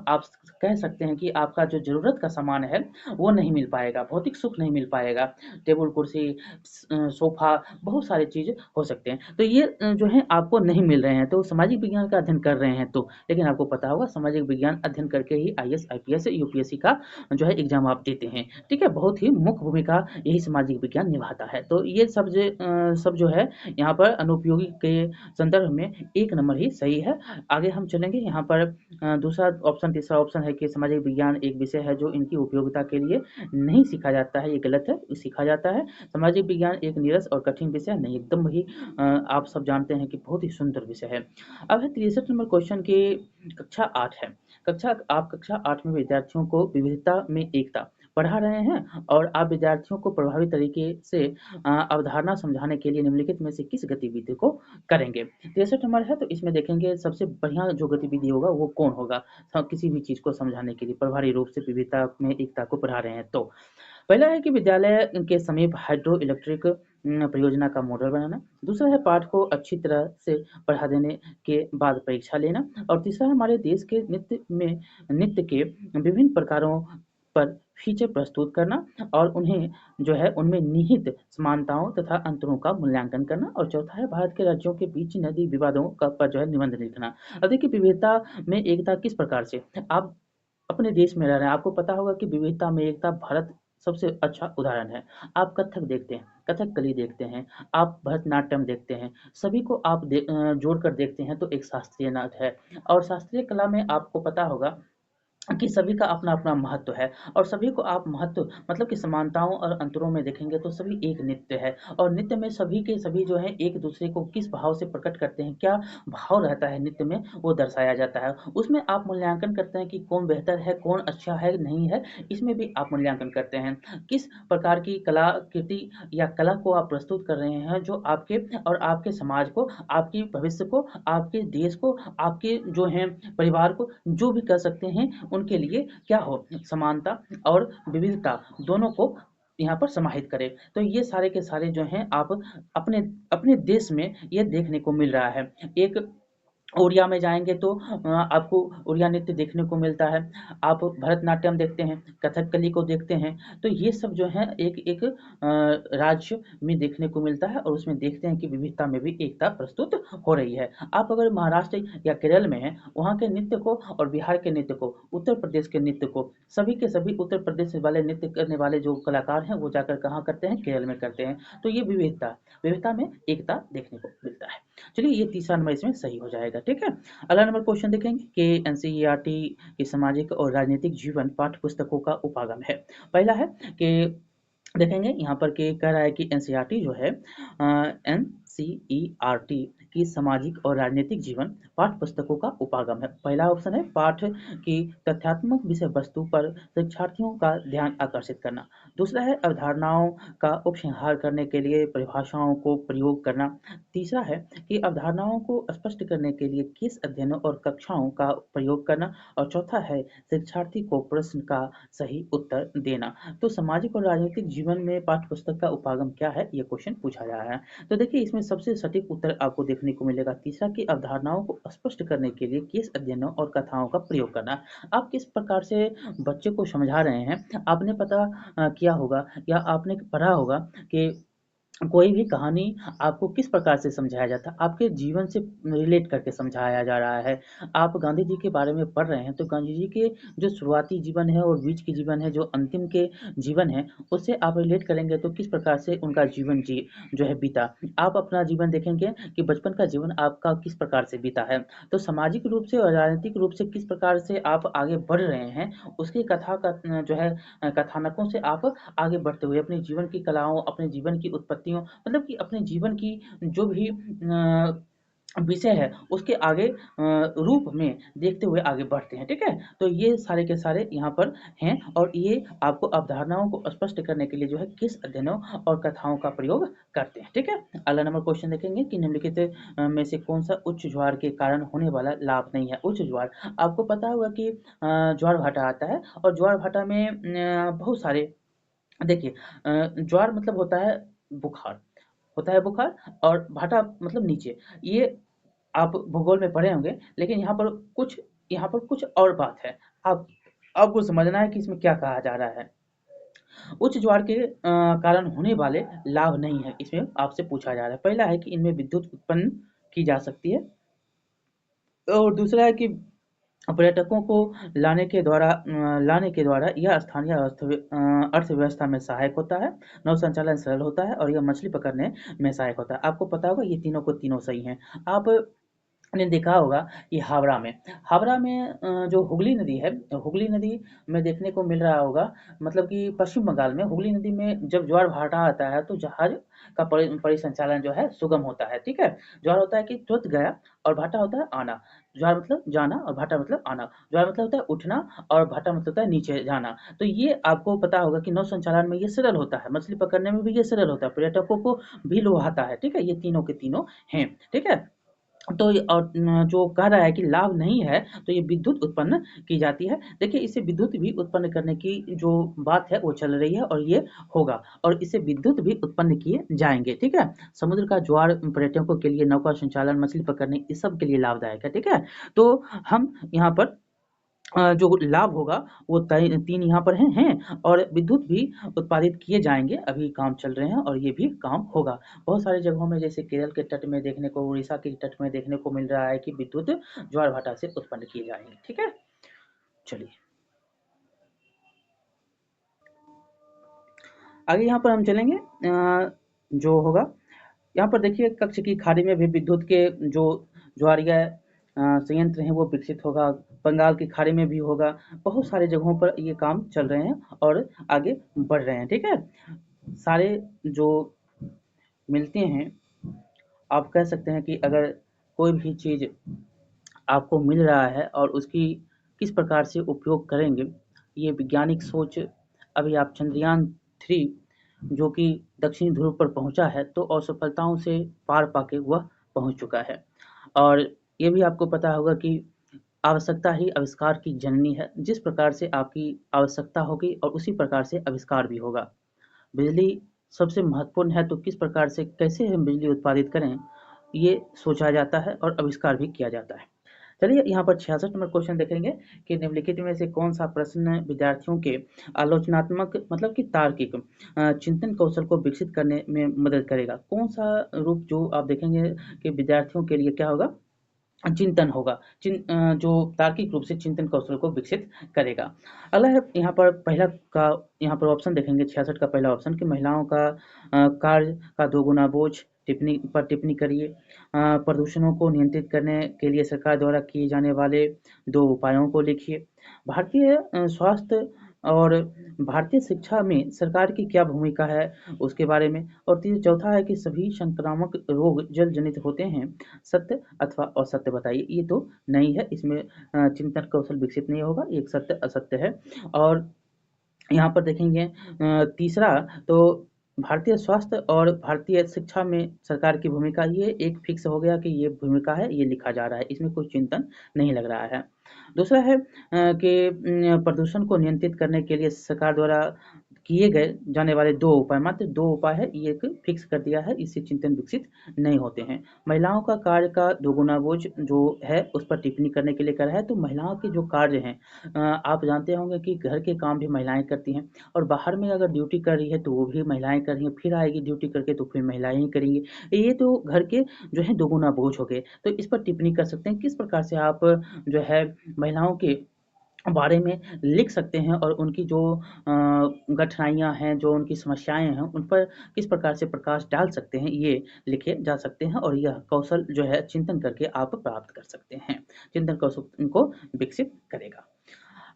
आप कह सकते हैं कि आपका जो ज़रूरत का सामान है, वो नहीं मिल पाएगा, भौतिक सुख नहीं मिल पाएगा। टेबल, कुर्सी, सोफ़ा, बहुत सारी चीज़ हो सकते हैं। तो ये जो है आपको नहीं मिल रहे हैं, तो सामाजिक विज्ञान का अध्ययन कर रहे हैं तो। लेकिन आपको पता होगा सामाजिक विज्ञान अध्ययन करके ही आईएएस, आईपीएस, यूपीएससी का जो है एग्ज़ाम आप देते हैं। ठीक है? बहुत ही मुख्य भूमिका यही सामाजिक विज्ञान निभाता है। तो ये सब जो है यहाँ पर अनुपयोगी के संदर्भ में 1 नंबर ही सही है। आगे हम चलेंगे यहाँ पर दूसरा ऑप्शन, तीसरा ऑप्शन है कि सामाजिक विज्ञान एक विषय है जो इनकी उपयोगिता के लिए नहीं सीखा जाता है, ये गलत है, सीखा जाता है। सामाजिक विज्ञान एक नीरस और कठिन विषय नहीं, एकदम ही आप सब जानते हैं कि बहुत ही सुंदर विषय है। अब है 63 नंबर क्वेश्चन की कक्षा 8 है। कक्षा 8 में विद्यार्थियों को विविधता में एकता पढ़ा रहे हैं और आप विद्यार्थियों को प्रभावी तरीके से अवधारणा समझाने के लिए निम्नलिखित में से किस गतिविधि को करेंगे? 63 नंबर है तो इसमें देखेंगे सबसे बढ़िया जो गतिविधि होगा वो कौन होगा किसी भी चीज़ को समझाने के लिए प्रभावी रूप से विविधता में एकता को पढ़ा रहे हैं तो। पहला है कि विद्यालय के समीप हाइड्रो इलेक्ट्रिक परियोजना का मॉडल बनाना। दूसरा है पाठ को अच्छी तरह से पढ़ा देने के बाद परीक्षा लेना। और तीसरा है हमारे देश के नृत्य के विभिन्न प्रकारों पर फीचर प्रस्तुत करना और उन्हें जो है उनमें निहित समानताओं तथा अंतरों का मूल्यांकन करना। और चौथा है भारत के राज्यों के बीच नदी विवादों का पर जो है निबंध लिखना। अब देखिए विविधता में एकता किस प्रकार से, आप अपने देश में रह रहे हैं, आपको पता होगा कि विविधता में एकता भारत सबसे अच्छा उदाहरण है। आप कथक देखते हैं, कथकली देखते हैं, आप भरतनाट्यम देखते हैं, सभी को आप जोड़कर देखते हैं तो एक शास्त्रीय नाच है। और शास्त्रीय कला में आपको पता होगा कि सभी का अपना-अपना महत्व है और सभी को आप महत्व मतलब कि समानताओं और अंतरों में देखेंगे तो सभी एक नृत्य है। और नृत्य में सभी के सभी जो हैं एक-दूसरे को किस भाव से प्रकट करते हैं, क्या भाव रहता है नृत्य में, वो दर्शाया जाता है। उसमें आप मूल्यांकन करते हैं कि कौन बेहतर है, कौन अच्छा है, नहीं है, इसमें भी आप मूल्यांकन करते हैं। किस प्रकार की कलाकृति या कला को आप प्रस्तुत कर रहे हैं जो आपके और आपके समाज को, आपके भविष्य को, आपके देश को, आपके जो हैं परिवार को, जो भी कर सकते हैं उनके लिए क्या हो, समानता और विविधता दोनों को यहाँ पर समाहित करें। तो ये सारे के सारे जो हैं आप अपने अपने देश में ये देखने को मिल रहा है। एक ओडिया में जाएँगे तो आपको ओडिया नृत्य देखने को मिलता है। आप भरतनाट्यम देखते हैं, कथकली को देखते हैं, तो ये सब जो है एक-एक राज्य में देखने को मिलता है और उसमें देखते हैं कि विविधता में भी एकता प्रस्तुत हो रही है। आप अगर महाराष्ट्र या केरल में हैं, वहाँ के नृत्य को और बिहार के नृत्य को, उत्तर प्रदेश के नृत्य को, सभी के सभी उत्तर प्रदेश वाले नृत्य करने वाले जो कलाकार हैं, वो जाकर कहाँ करते हैं, केरल में करते हैं। तो ये विविधता, विविधता में एकता देखने को मिलता है। चलिए ये तीसरा नंबर इसमें सही हो जाएगा, ठीक है? अगला नंबर क्वेश्चन देखेंगे कि एनसीईआरटी की सामाजिक और राजनीतिक जीवन पाठ्य पुस्तकों का उपागम है। पहला है कि देखेंगे यहाँ पर कि कह रहा है कि एनसीईआरटी जो है एनसीईआरटी कि सामाजिक और राजनीतिक जीवन पाठ्य पुस्तकों का उपागम है। पहला ऑप्शन है पाठ की तथ्यात्मक विषय वस्तु पर शिक्षार्थियों का ध्यान आकर्षित करना। दूसरा है अवधारणाओं का उपसंहार करने के लिए परिभाषाओं को प्रयोग करना। तीसरा है कि अवधारणाओं को स्पष्ट करने के लिए किस अध्ययनों और कक्षाओं का प्रयोग करना। और चौथा है शिक्षार्थी को प्रश्न का सही उत्तर देना। तो सामाजिक और राजनीतिक जीवन में पाठ्य पुस्तक का उपागम क्या है, ये क्वेश्चन पूछा जा रहा है। तो देखिए इसमें सबसे सटीक उत्तर आपको देखने को मिलेगा तीसरा कि अवधारणाओं को स्पष्ट करने के लिए किस अध्ययनों और कथाओं का प्रयोग करना। आप किस प्रकार से बच्चे को समझा रहे हैं, आपने पता किया होगा या आपने पढ़ा होगा कि कोई भी कहानी आपको किस प्रकार से समझाया जाता है, आपके जीवन से रिलेट करके समझाया जा रहा है। आप गांधी जी के बारे में पढ़ रहे हैं तो गांधी जी के जो शुरुआती जीवन है और बीच के जीवन है, जो अंतिम के जीवन है, उससे आप रिलेट करेंगे तो किस प्रकार से उनका जीवन जो है बीता। आप अपना जीवन देखेंगे कि बचपन का जीवन आपका किस प्रकार से बीता है। तो सामाजिक रूप से और राजनीतिक रूप से किस प्रकार से आप आगे बढ़ रहे हैं, उसकी कथा का जो है कथानकों से आप आगे बढ़ते हुए अपने जीवन की कलाओं, अपने जीवन की उत्पत्तियों, मतलब कि अपने जीवन की जो भी विषय है उसके आगे रूप में देखते हुए आगे बढ़ते हैं। ठीक है, तो ये सारे के सारे यहाँ पर हैं और ये आपको अवधारणाओं को स्पष्ट करने के लिए जो है किस अध्ययनों और कथाओं का प्रयोग करते हैं। ठीक है, अगला नंबर क्वेश्चन देखेंगे कि निम्नलिखित में से कौन सा उच्च ज्वार के कारण होने वाला लाभ नहीं है। उच्च ज्वार, आपको पता होगा कि ज्वार भाटा आता है और ज्वार भाटा में बहुत सारे, देखिए ज्वार मतलब होता है बुखार, होता है बुखार, और भाटा मतलब नीचे। ये आप भूगोल में पढ़े होंगे, लेकिन यहाँ पर कुछ और बात है। आप आपको समझना है कि इसमें क्या कहा जा रहा है। उच्च ज्वार के कारण होने वाले लाभ नहीं है, इसमें आपसे पूछा जा रहा है। पहला है कि इनमें विद्युत उत्पन्न की जा सकती है, और दूसरा है कि पर्यटकों को लाने के द्वारा यह स्थानीय अर्थव्यवस्था में सहायक होता है, नौ संचालन सरल होता है और यह मछली पकड़ने में सहायक होता है। आपको पता होगा ये तीनों को तीनों सही हैं। आप ने देखा होगा कि हावड़ा में जो हुगली नदी है, हुगली नदी में देखने को मिल रहा होगा, मतलब कि पश्चिम बंगाल में हुगली नदी में जब ज्वार भाटा आता है तो जहाज का परिसंचालन जो है सुगम होता है। ठीक है, ज्वार होता है कि तुरंत गया और भाटा होता है आना। ज्वार मतलब जाना और भाटा मतलब आना। ज्वार मतलब होता है उठना और भाटा मतलब होता है नीचे जाना। तो ये आपको पता होगा कि नौ संचालन में ये सरल होता है, मछली पकड़ने में भी ये सरल होता है, पर्यटकों को भी लुभाता है। ठीक है, ये तीनों के तीनों हैं। ठीक है, तो और जो कह रहा है कि लाभ नहीं है, तो ये विद्युत उत्पन्न की जाती है। देखिए इससे विद्युत भी उत्पन्न करने की जो बात है वो चल रही है और ये होगा, और इससे विद्युत भी उत्पन्न किए जाएंगे। ठीक है, समुद्र का ज्वार पर्यटकों के लिए, नौका संचालन, मछली पकड़ने, इस सब के लिए लाभदायक है। ठीक है, तो हम यहाँ पर जो लाभ होगा वो तीन यहाँ पर हैं और विद्युत भी उत्पादित किए जाएंगे, अभी काम चल रहे हैं और ये भी काम होगा। बहुत सारी जगहों में जैसे केरल के तट में देखने को, उड़ीसा के तट में देखने को मिल रहा है कि विद्युत ज्वार भाटा से उत्पन्न किए जाएंगे। ठीक है, चलिए आगे यहाँ पर हम चलेंगे। जो होगा यहाँ पर देखिए कक्ष की खाड़ी में भी विद्युत के जो ज्वारीय संयंत्र हैं वो विकसित होगा, बंगाल की खाड़ी में भी होगा। बहुत सारे जगहों पर ये काम चल रहे हैं और आगे बढ़ रहे हैं। ठीक है, सारे जो मिलते हैं, आप कह सकते हैं कि अगर कोई भी चीज़ आपको मिल रहा है और उसकी किस प्रकार से उपयोग करेंगे, ये वैज्ञानिक सोच। अभी आप चंद्रयान 3 जो कि दक्षिणी ध्रुव पर पहुंचा है तो असफलताओं से पार पाके वह पहुंच चुका है। और ये भी आपको पता होगा कि आवश्यकता ही आविष्कार की जननी है। जिस प्रकार से आपकी आवश्यकता होगी और उसी प्रकार से आविष्कार भी होगा। बिजली सबसे महत्वपूर्ण है, तो किस प्रकार से कैसे हम बिजली उत्पादित करें, ये सोचा जाता है और आविष्कार भी किया जाता है। चलिए यहाँ पर 66 नंबर क्वेश्चन देखेंगे कि निम्नलिखित में से कौन सा प्रश्न विद्यार्थियों के आलोचनात्मक मतलब कि तार्किक चिंतन कौशल को विकसित करने में मदद करेगा। कौन सा रूप जो आप देखेंगे कि विद्यार्थियों के लिए क्या होगा, चिंतन होगा, जो तार्किक रूप से चिंतन कौशल को विकसित करेगा। अगला है यहाँ पर पहला का, यहाँ पर ऑप्शन देखेंगे 66 का पहला ऑप्शन कि महिलाओं का कार्य का दोगुना बोझ टिप्पणी करिए। प्रदूषणों को नियंत्रित करने के लिए सरकार द्वारा किए जाने वाले 2 उपायों को लिखिए। भारतीय स्वास्थ्य और भारतीय शिक्षा में सरकार की क्या भूमिका है उसके बारे में, और चौथा है कि सभी संक्रामक रोग जल जनित होते हैं, सत्य अथवा असत्य बताइए। ये तो नहीं है, इसमें चिंतन कौशल विकसित नहीं होगा, एक सत्य असत्य है। और यहाँ पर देखेंगे तीसरा, तो भारतीय स्वास्थ्य और भारतीय शिक्षा में सरकार की भूमिका, ये एक फिक्स हो गया कि ये भूमिका है, ये लिखा जा रहा है, इसमें कोई चिंतन नहीं लग रहा है। दूसरा है कि प्रदूषण को नियंत्रित करने के लिए सरकार द्वारा किए गए जाने वाले 2 उपाय, मात्र 2 उपाय है, ये एक फिक्स कर दिया है, इससे चिंतन विकसित नहीं होते हैं। महिलाओं का कार्य का दोगुना बोझ जो है उस पर टिप्पणी करने के लिए करा है। तो महिलाओं के जो कार्य हैं, आप जानते होंगे कि घर के काम भी महिलाएं करती हैं, और बाहर में अगर ड्यूटी कर रही है तो वो भी महिलाएं कर रही हैं, फिर आएगी ड्यूटी करके तो फिर महिलाएं ही करेंगी। ये तो घर के जो है दोगुना बोझ हो गए। तो इस पर टिप्पणी कर सकते हैं, किस प्रकार से आप जो है महिलाओं के बारे में लिख सकते हैं, और उनकी जो कठिनाइयाँ हैं, जो उनकी समस्याएँ हैं, उन पर किस प्रकार से प्रकाश डाल सकते हैं, ये लिखे जा सकते हैं, और यह कौशल जो है चिंतन करके आप प्राप्त कर सकते हैं। चिंतन कौशल इनको विकसित करेगा।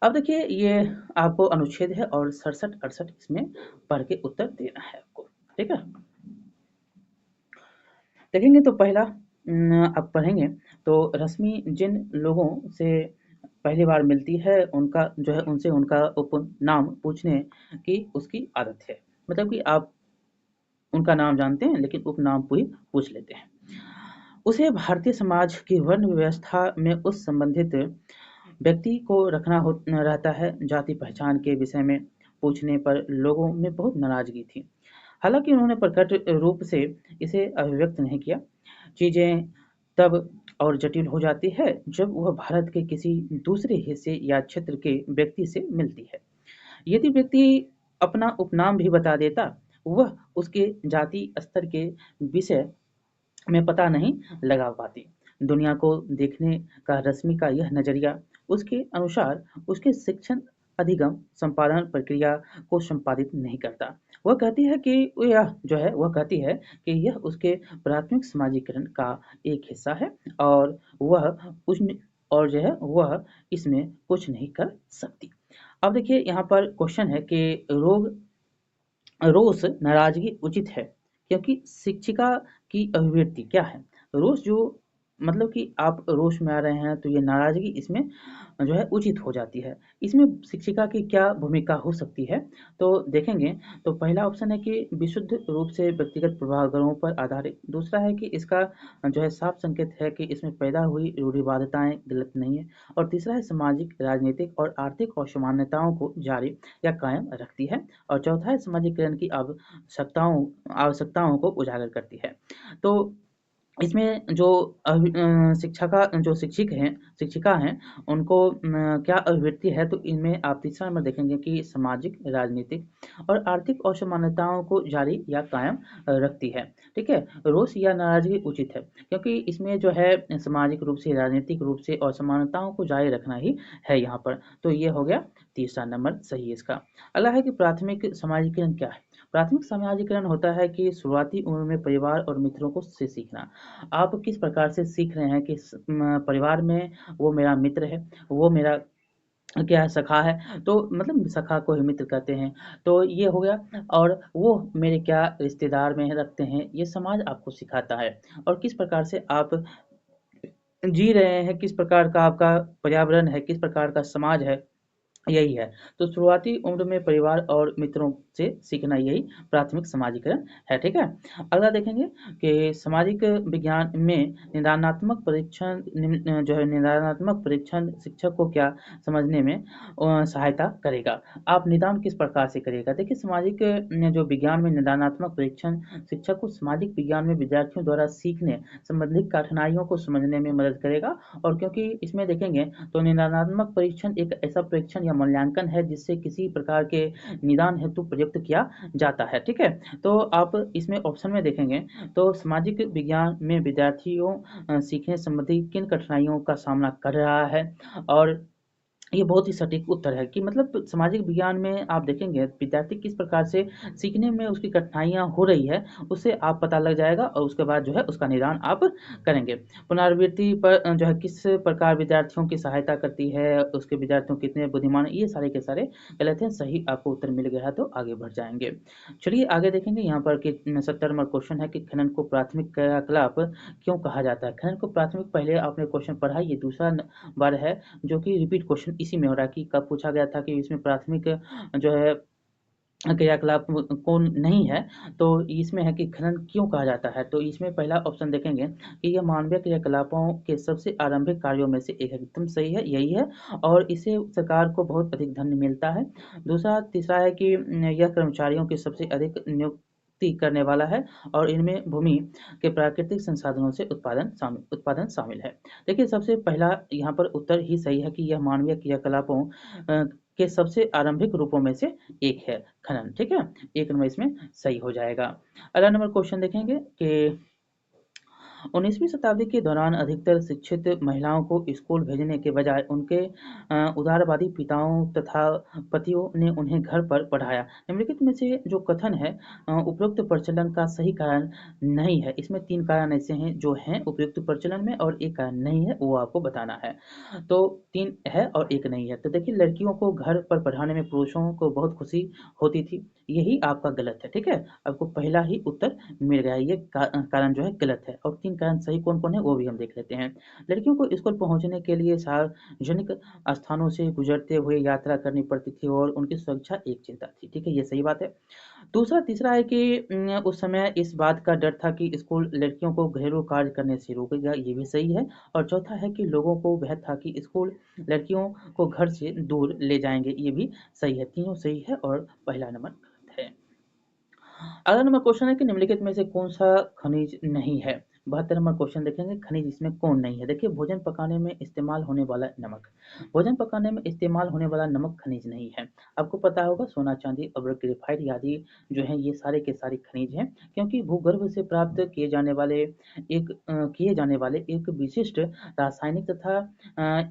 अब देखिए, ये आपको अनुच्छेद है और 67-68 इसमें पढ़ के उत्तर देना है आपको, ठीक है? देखेंगे तो पहला आप पढ़ेंगे तो रश्मि जिन लोगों से पहली बार मिलती है, उनका जो है उनसे उनका उपनाम पूछने की उसकी आदत है। मतलब कि आप उनका नाम जानते हैं लेकिन उपनाम भी पूछ लेते हैं। उसे भारतीय समाज की वर्ण व्यवस्था में उस संबंधित व्यक्ति को रखना रहता है। जाति पहचान के विषय में पूछने पर लोगों में बहुत नाराजगी थी। हालांकि उन्होंने प्रकट रूप से इसे अभिव्यक्त नहीं किया। चीजें तब और जटिल हो जाती है जब वह भारत के किसी दूसरे हिस्से या क्षेत्र के व्यक्ति से मिलती है। यदि व्यक्ति अपना उपनाम भी बता देता, वह उसके जाति स्तर के विषय में पता नहीं लगा पाती। दुनिया को देखने का रश्मि का यह नजरिया उसके अनुसार उसके शिक्षण अधिगम संपादन प्रक्रिया को संपादित नहीं करता। वह कहती है कि वह कहती है कि यह उसके प्राथमिक समाजीकरण का एक हिस्सा है, और वह उस और जो है वह इसमें कुछ नहीं कर सकती। अब देखिए, यहाँ पर क्वेश्चन है कि रोष नाराजगी उचित है, क्योंकि शिक्षिका की अभिव्यक्ति क्या है? रोष जो मतलब कि आप रोष में आ रहे हैं, तो ये नाराजगी इसमें जो है उचित हो जाती है। इसमें शिक्षिका की क्या भूमिका हो सकती है? तो देखेंगे तो पहला ऑप्शन है कि विशुद्ध रूप से व्यक्तिगत प्रभावों पर आधारित। दूसरा है कि इसका जो है साफ संकेत है कि इसमें पैदा हुई रूढ़िवादिताएं गलत नहीं है। और तीसरा है सामाजिक, राजनीतिक और आर्थिक असमानताओं को जारी या कायम रखती है। और चौथा है समाजीकरण की आवश्यकताओं को उजागर करती है। तो इसमें जो शिक्षिका हैं, उनको क्या अभिव्यक्ति है? तो इनमें आप तीसरा नंबर देखेंगे कि सामाजिक, राजनीतिक और आर्थिक असमानताओं को जारी या कायम रखती है। ठीक है? रोष या नाराजगी उचित है, क्योंकि इसमें जो है सामाजिक रूप से, राजनीतिक रूप से असमानताओं को जारी रखना ही है यहाँ पर। तो ये हो गया तीसरा नंबर सही इसका। अगला है कि प्राथमिक समाजीकरण क्या है? प्राथमिक समाजीकरण होता है कि शुरुआती उम्र में परिवार और मित्रों को से सीखना। आप किस प्रकार से सीख रहे हैं कि परिवार में वो मेरा मित्र है, वो मेरा क्या है, सखा है, तो मतलब सखा को ही मित्र कहते हैं। तो ये हो गया, और वो मेरे क्या रिश्तेदार में रखते हैं, ये समाज आपको सिखाता है। और किस प्रकार से आप जी रहे हैं, किस प्रकार का आपका पर्यावरण है, किस प्रकार का समाज है, यही है। तो शुरुआती उम्र में परिवार और मित्रों से सीखना, यही प्राथमिक समाजीकरण है। ठीक है? अगला देखेंगे कि सामाजिक विज्ञान में निदानात्मक परीक्षण शिक्षक को क्या समझने में सहायता करेगा। आप निदान किस प्रकार से करेगा? देखिए, सामाजिक जो विज्ञान में निदानात्मक परीक्षण शिक्षक को सामाजिक विज्ञान में विद्यार्थियों द्वारा सीखने संबंधित कठिनाइयों को समझने में मदद करेगा। और क्योंकि इसमें देखेंगे तो निदानात्मक परीक्षण एक ऐसा परीक्षण या मूल्यांकन है जिससे किसी प्रकार के निदान हेतु प्रयुक्त किया जाता है। ठीक है? तो आप इसमें ऑप्शन में देखेंगे तो सामाजिक विज्ञान में विद्यार्थियों सीखने संबंधी किन कठिनाइयों का सामना कर रहा है, और ये बहुत ही सटीक उत्तर है कि मतलब सामाजिक विज्ञान में आप देखेंगे विद्यार्थी किस प्रकार से सीखने में उसकी कठिनाइयाँ हो रही है, उससे आप पता लग जाएगा और उसके बाद जो है उसका निदान आप करेंगे। पुनरावृत्ति पर जो है किस प्रकार विद्यार्थियों की सहायता करती है, उसके विद्यार्थियों कितने बुद्धिमान हैं, ये सारे के सारे गलत हैं, सही आपको उत्तर मिल गया है तो आगे बढ़ जाएँगे। चलिए आगे देखेंगे यहाँ पर कि 70 नंबर क्वेश्चन है कि खनन को प्राथमिक क्रियाकलाप क्यों कहा जाता है? खनन को प्राथमिक पहले आपने क्वेश्चन पढ़ा, ये दूसरा बार है जो कि रिपीट क्वेश्चन इसी में हो रहा है कि कब पूछा गया था कि इसमें प्राथमिक जो है क्रियाकलाप कौन नहीं है, तो इसमें है कि खनन क्यों कहा जाता है? तो इसमें पहला ऑप्शन देखेंगे कि यह मानवीय क्रियाकलापों के सबसे आरंभिक कार्यों में से एक है, एकदम सही है, यही है और इससे सरकार को बहुत अधिक धन मिलता है। दूसरा तीसरा है कि यह कर्मचारियों की सबसे अधिक नियुक्ति करने वाला है और इनमें भूमि के प्राकृतिक संसाधनों से उत्पादन शामिल है। देखिए सबसे पहला यहाँ पर उत्तर ही सही है कि यह मानवीय क्रियाकलापों के सबसे आरंभिक रूपों में से एक है खनन, ठीक है? 1 नंबर इसमें सही हो जाएगा। अगला नंबर क्वेश्चन देखेंगे कि 19वीं शताब्दी के दौरान अधिकतर शिक्षित महिलाओं को स्कूल भेजने के बजाय उनके उदारवादी पिताओं तथा पतियों ने उन्हें घर पर पढ़ाया। निम्नलिखित में से जो कथन है उपरोक्त प्रचलन का सही कारण नहीं है। इसमें 3 कारण ऐसे हैं जो हैं उपयुक्त प्रचलन में और 1 कारण नहीं है, वो आपको बताना है। तो 3 है और 1 नहीं है। तो देखिए लड़कियों को घर पर पढ़ाने में पुरुषों को बहुत खुशी होती थी, यही आपका गलत है, ठीक है? आपको पहला ही उत्तर मिल गया है, ये कारण जो है गलत है और 3 कारण सही कौन-कौन है वो भी हम देख लेते हैं। लड़कियों को स्कूल पहुँचने के लिए सार्वजनिक स्थानों से गुजरते हुए यात्रा करनी पड़ती थी और उनकी सुरक्षा एक चिंता थी, ठीक है? ये सही बात है। दूसरा तीसरा है कि उस समय इस बात का डर था कि स्कूल लड़कियों को घरेलू कार्य करने से रोकेगा, ये भी सही है और चौथा है कि लोगों को वह था कि स्कूल लड़कियों को घर से दूर ले जाएँगे, ये भी सही है। तीनों सही है और पहला नंबर गलत है। अगला नंबर क्वेश्चन है कि निम्नलिखित में से कौन-सा खनिज नहीं है? 72 नंबर क्वेश्चन देखेंगे खनिज इसमें कौन नहीं है? देखिए भोजन पकाने में इस्तेमाल होने वाला नमक। भोजन पकाने में इस्तेमाल होने वाला नमक खनिज नहीं है। आपको पता होगा सोना, चांदी और ग्रेफाइट आदि जो हैं ये सारे के सारे खनिज हैं क्योंकि भूगर्भ से प्राप्त किए जाने वाले एक विशिष्ट रासायनिक तथा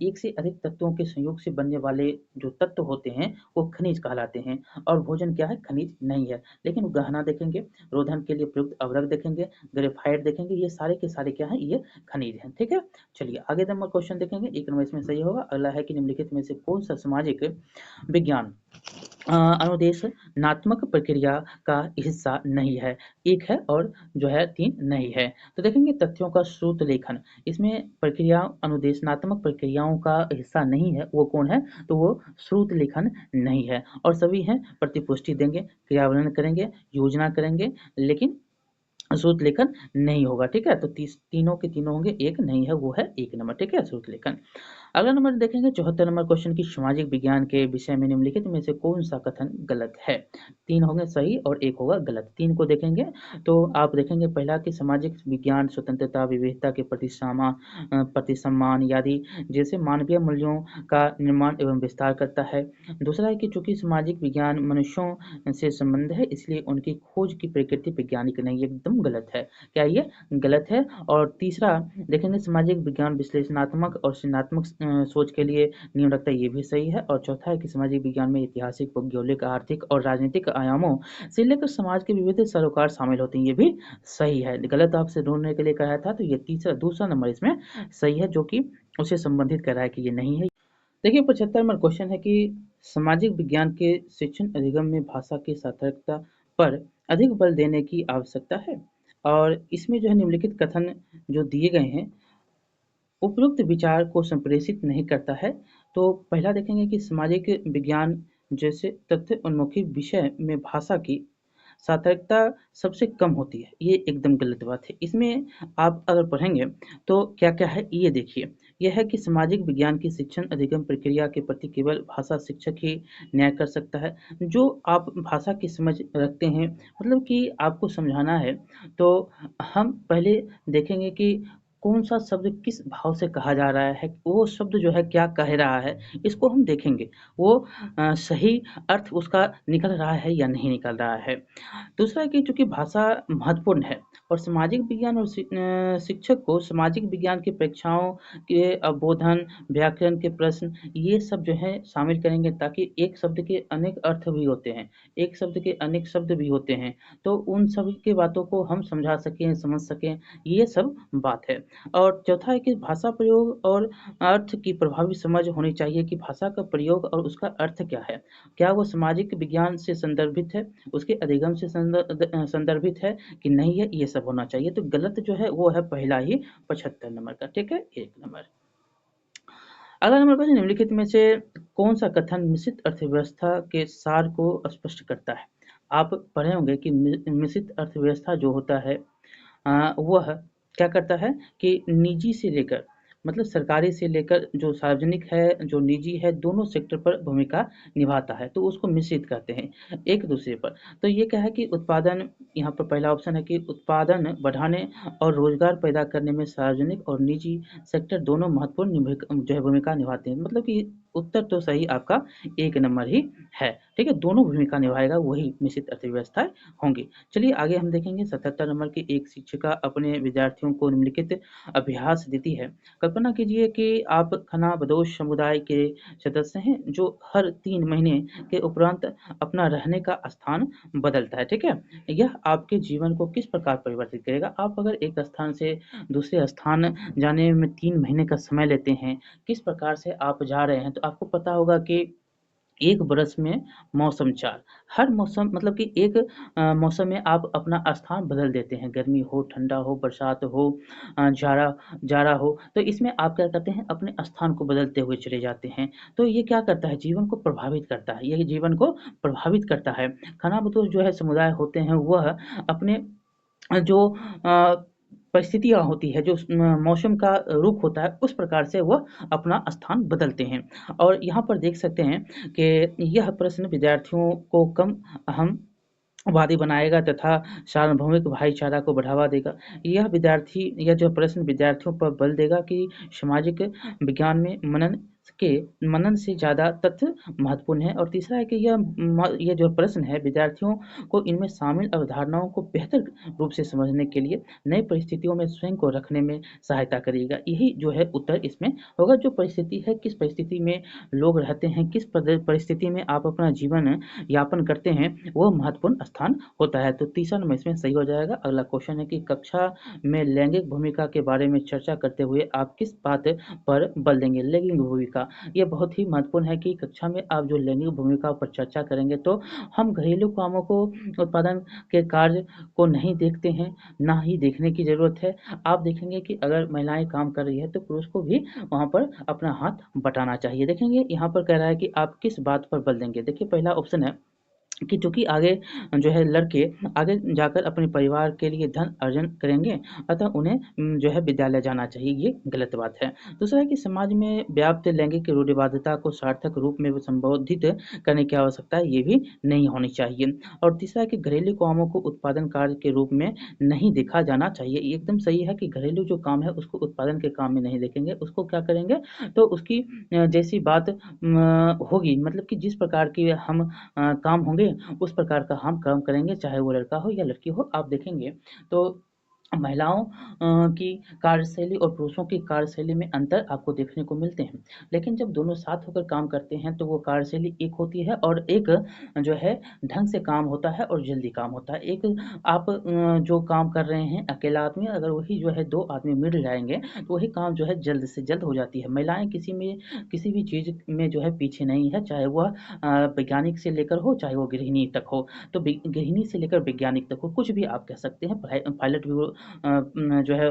एक से अधिक तत्वों के संयोग से बनने वाले जो तत्व होते हैं वो खनिज कहलाते हैं और भोजन क्या है? खनिज नहीं है। लेकिन गहना देखेंगे, रोधन के लिए प्रयुक्त अवरक देखेंगे, ग्रेफाइट देखेंगे, ये सारे के सारे क्या हैं? ये खनिज हैं, ठीक है? चलिए आगे नंबर क्वेश्चन देखेंगे, 1 नंबर इसमें सही होगा। अगला है कि निम्नलिखित में से कौन-सा सामाजिक विज्ञान अनुदेशनात्मक प्रक्रिया का हिस्सा नहीं है? 1 है और जो है 3 नहीं है। तो देखेंगे तथ्यों का स्रोत लेखन, इसमें प्रक्रिया अनुदेशनात्मक प्रक्रियाओं का हिस्सा नहीं है, वो कौन है? तो वो स्रोत लेखन नहीं है और सभी हैं प्रतिपुष्टि देंगे, क्रियान्वयन करेंगे, योजना करेंगे, लेकिन श्रुत लेखन नहीं होगा, ठीक है? तो तीनों के तीनों होंगे, एक नहीं है, वो है 1 नंबर, ठीक है? श्रुत लेखन। अगला नंबर देखेंगे 74 नंबर क्वेश्चन की सामाजिक विज्ञान के विषय में निम्नलिखित में से कौन-सा कथन गलत है? 3 होंगे सही और 1 होगा गलत। 3 को देखेंगे तो आप देखेंगे पहला कि सामाजिक विज्ञान स्वतंत्रता, विविधता के प्रति सम्मान आदि जैसे मानवीय मूल्यों का निर्माण एवं विस्तार करता है। दूसरा है कि चूँकि सामाजिक विज्ञान मनुष्यों से संबंध है इसलिए उनकी खोज की प्रकृति वैज्ञानिक नहीं, एकदम गलत है। क्या ये गलत है? और तीसरा देखेंगे सामाजिक विज्ञान विश्लेषणात्मक और सृजनात्मक सोच के लिए नियम रखता है, ये भी सही है और चौथा है कि सामाजिक विज्ञान में ऐतिहासिक, भौगोलिक, आर्थिक और राजनीतिक आयामों से लेकर समाज के विविध सरोकार शामिल होते हैं, ये भी सही है। गलत आपसे ढूँढने के लिए कहा था तो ये दूसरा नंबर इसमें सही है जो कि उससे संबंधित कर रहा है कि ये नहीं है। देखिए 75 नंबर क्वेश्चन है कि सामाजिक विज्ञान के शिक्षण अधिगम में भाषा की सार्थकता पर अधिक बल देने की आवश्यकता है और इसमें जो है निम्नलिखित कथन जो दिए गए हैं उपरोक्त विचार को संप्रेषित नहीं करता है। तो पहला देखेंगे कि सामाजिक विज्ञान जैसे तथ्य उन्मुखी विषय में भाषा की सार्थकता सबसे कम होती है, ये एकदम गलत बात है। इसमें आप अगर पढ़ेंगे तो क्या-क्या है ये देखिए। यह है कि सामाजिक विज्ञान की शिक्षण अधिगम प्रक्रिया के प्रति केवल भाषा शिक्षक ही न्याय कर सकता है। जो आप भाषा की समझ रखते हैं मतलब कि आपको समझाना है तो हम पहले देखेंगे कि कौन सा शब्द किस भाव से कहा जा रहा है, वो शब्द जो है क्या कह रहा है, इसको हम देखेंगे। वो सही अर्थ उसका निकल रहा है या नहीं निकल रहा है। दूसरा है कि चूँकि भाषा महत्वपूर्ण है और सामाजिक विज्ञान और शिक्षक को सामाजिक विज्ञान की परीक्षाओं के अवबोधन, व्याकरण के प्रश्न, ये सब जो है शामिल करेंगे, ताकि एक शब्द के अनेक अर्थ भी होते हैं, एक शब्द के अनेक शब्द भी होते हैं, तो उन सभी की बातों को हम समझा सकें, समझ सकें, ये सब बात है। और चौथा है कि भाषा प्रयोग और अर्थ की प्रभावी समझ होनी चाहिए कि भाषा का प्रयोग और उसका अर्थ क्या है। क्या वो सामाजिक विज्ञान से संदर्भित है, उसके अधिगम से संदर्भित है कि नहीं है, ये सब होना चाहिए। तो गलत जो है वो है पहला ही 75 नंबर का, ठीक है, 1 नंबर। अगला नंबर क्वेश्चन, निम्नलिखित में से कौन सा कथन मिश्रित अर्थव्यवस्था के सार को स्पष्ट करता है। आप पढ़े होंगे कि मिश्रित अर्थव्यवस्था जो होता है वह क्या करता है कि निजी से लेकर, मतलब सरकारी से लेकर जो सार्वजनिक है, जो निजी है, दोनों सेक्टर पर भूमिका निभाता है, तो उसको मिश्रित कहते हैं एक दूसरे पर। तो ये क्या है कि उत्पादन, यहाँ पर पहला ऑप्शन है कि उत्पादन बढ़ाने और रोजगार पैदा करने में सार्वजनिक और निजी सेक्टर दोनों महत्वपूर्ण जो है भूमिका निभाते हैं। मतलब कि उत्तर तो सही आपका 1 नंबर ही है, ठीक है, दोनों भूमिका निभाएगा, वही मिश्रित अर्थव्यवस्था होंगी। चलिए आगे हम देखेंगे 77 नंबर की, एक शिक्षिका अपने विद्यार्थियों को निम्नलिखित अभ्यास देती है। कल्पना कीजिए कि आप खानाबदोश समुदाय के सदस्य हैं जो हर 3 महीने के उपरांत अपना रहने का स्थान बदलता है, ठीक है। यह आपके जीवन को किस प्रकार परिवर्तित करेगा। आप अगर एक स्थान से दूसरे स्थान जाने में 3 महीने का समय लेते हैं, किस प्रकार से आप जा रहे हैं, तो आपको पता होगा कि एक बरस में मौसम 4, हर मौसम मतलब कि एक मौसम में आप अपना स्थान बदल देते हैं, गर्मी हो, ठंडा हो, बरसात हो, जाड़ा जाड़ा हो, तो इसमें आप क्या करते हैं, अपने स्थान को बदलते हुए चले जाते हैं। तो ये क्या करता है, जीवन को प्रभावित करता है, ये जीवन को प्रभावित करता है। खानाबदोश जो है समुदाय होते हैं, वह अपने जो परिस्थितियाँ होती है, जो मौसम का रुख होता है, उस प्रकार से वह अपना स्थान बदलते हैं। और यहाँ पर देख सकते हैं कि यह प्रश्न विद्यार्थियों को कम अहमवादी बनाएगा तथा सार्वभौमिक भाईचारा को बढ़ावा देगा। यह जो प्रश्न विद्यार्थियों पर बल देगा कि सामाजिक विज्ञान में मनन से ज़्यादा तथ्य महत्वपूर्ण है। और तीसरा है कि यह जो प्रश्न है विद्यार्थियों को इनमें शामिल अवधारणाओं को बेहतर रूप से समझने के लिए नई परिस्थितियों में स्वयं को रखने में सहायता करेगा। यही जो है उत्तर इसमें होगा। जो परिस्थिति है, किस परिस्थिति में लोग रहते हैं, किस परिस्थिति में आप अपना जीवन यापन करते हैं, वो महत्वपूर्ण स्थान होता है। तो तीसरा नंबर इसमें सही हो जाएगा। अगला क्वेश्चन है कि कक्षा में लैंगिक भूमिका के बारे में चर्चा करते हुए आप किस बात पर बल देंगे। लैंगिक भूमिका, ये बहुत ही महत्वपूर्ण है कि कक्षा में आप जो लैंगिक भूमिका पर चर्चा करेंगे, तो हम घरेलू कामों को, उत्पादन के कार्य को नहीं देखते हैं, ना ही देखने की ज़रूरत है। आप देखेंगे कि अगर महिलाएँ काम कर रही है, तो पुरुष को भी वहाँ पर अपना हाथ बटाना चाहिए। देखेंगे यहाँ पर कह रहा है कि आप किस बात पर बल देंगे। देखिए पहला ऑप्शन है कि चूँकि आगे जो है लड़के आगे जाकर अपने परिवार के लिए धन अर्जन करेंगे, अतः उन्हें जो है विद्यालय जाना चाहिए, ये गलत बात है। दूसरा है कि समाज में व्याप्त लैंगिक रूढ़िवादिता को सार्थक रूप में संबोधित करने की आवश्यकता है, ये भी नहीं होनी चाहिए। और तीसरा है कि घरेलू कामों को उत्पादन कार्य के रूप में नहीं देखा जाना चाहिए। ये एकदम सही है कि घरेलू जो काम है उसको उत्पादन के काम में नहीं देखेंगे, उसको क्या करेंगे, तो उसकी जैसी बात होगी, मतलब कि जिस प्रकार की हम काम होंगे उस प्रकार का हम काम करेंगे, चाहे वो लड़का हो या लड़की हो। आप देखेंगे तो महिलाओं की कार्यशैली और पुरुषों की कार्यशैली में अंतर आपको देखने को मिलते हैं, लेकिन जब दोनों साथ होकर काम करते हैं तो वो कार्यशैली एक होती है और एक जो है ढंग से काम होता है और जल्दी काम होता है। एक आप जो काम कर रहे हैं अकेला आदमी, अगर वही जो है 2 आदमी मिल जाएँगे तो वही काम जो है जल्द से जल्द हो जाती है। महिलाएँ किसी भी चीज़ में जो है पीछे नहीं है, चाहे वह वैज्ञानिक से लेकर हो, चाहे वो गृहिणी तक हो। तो गृहिणी से लेकर वैज्ञानिक तक हो, कुछ भी आप कह सकते हैं। पायलट भी जो है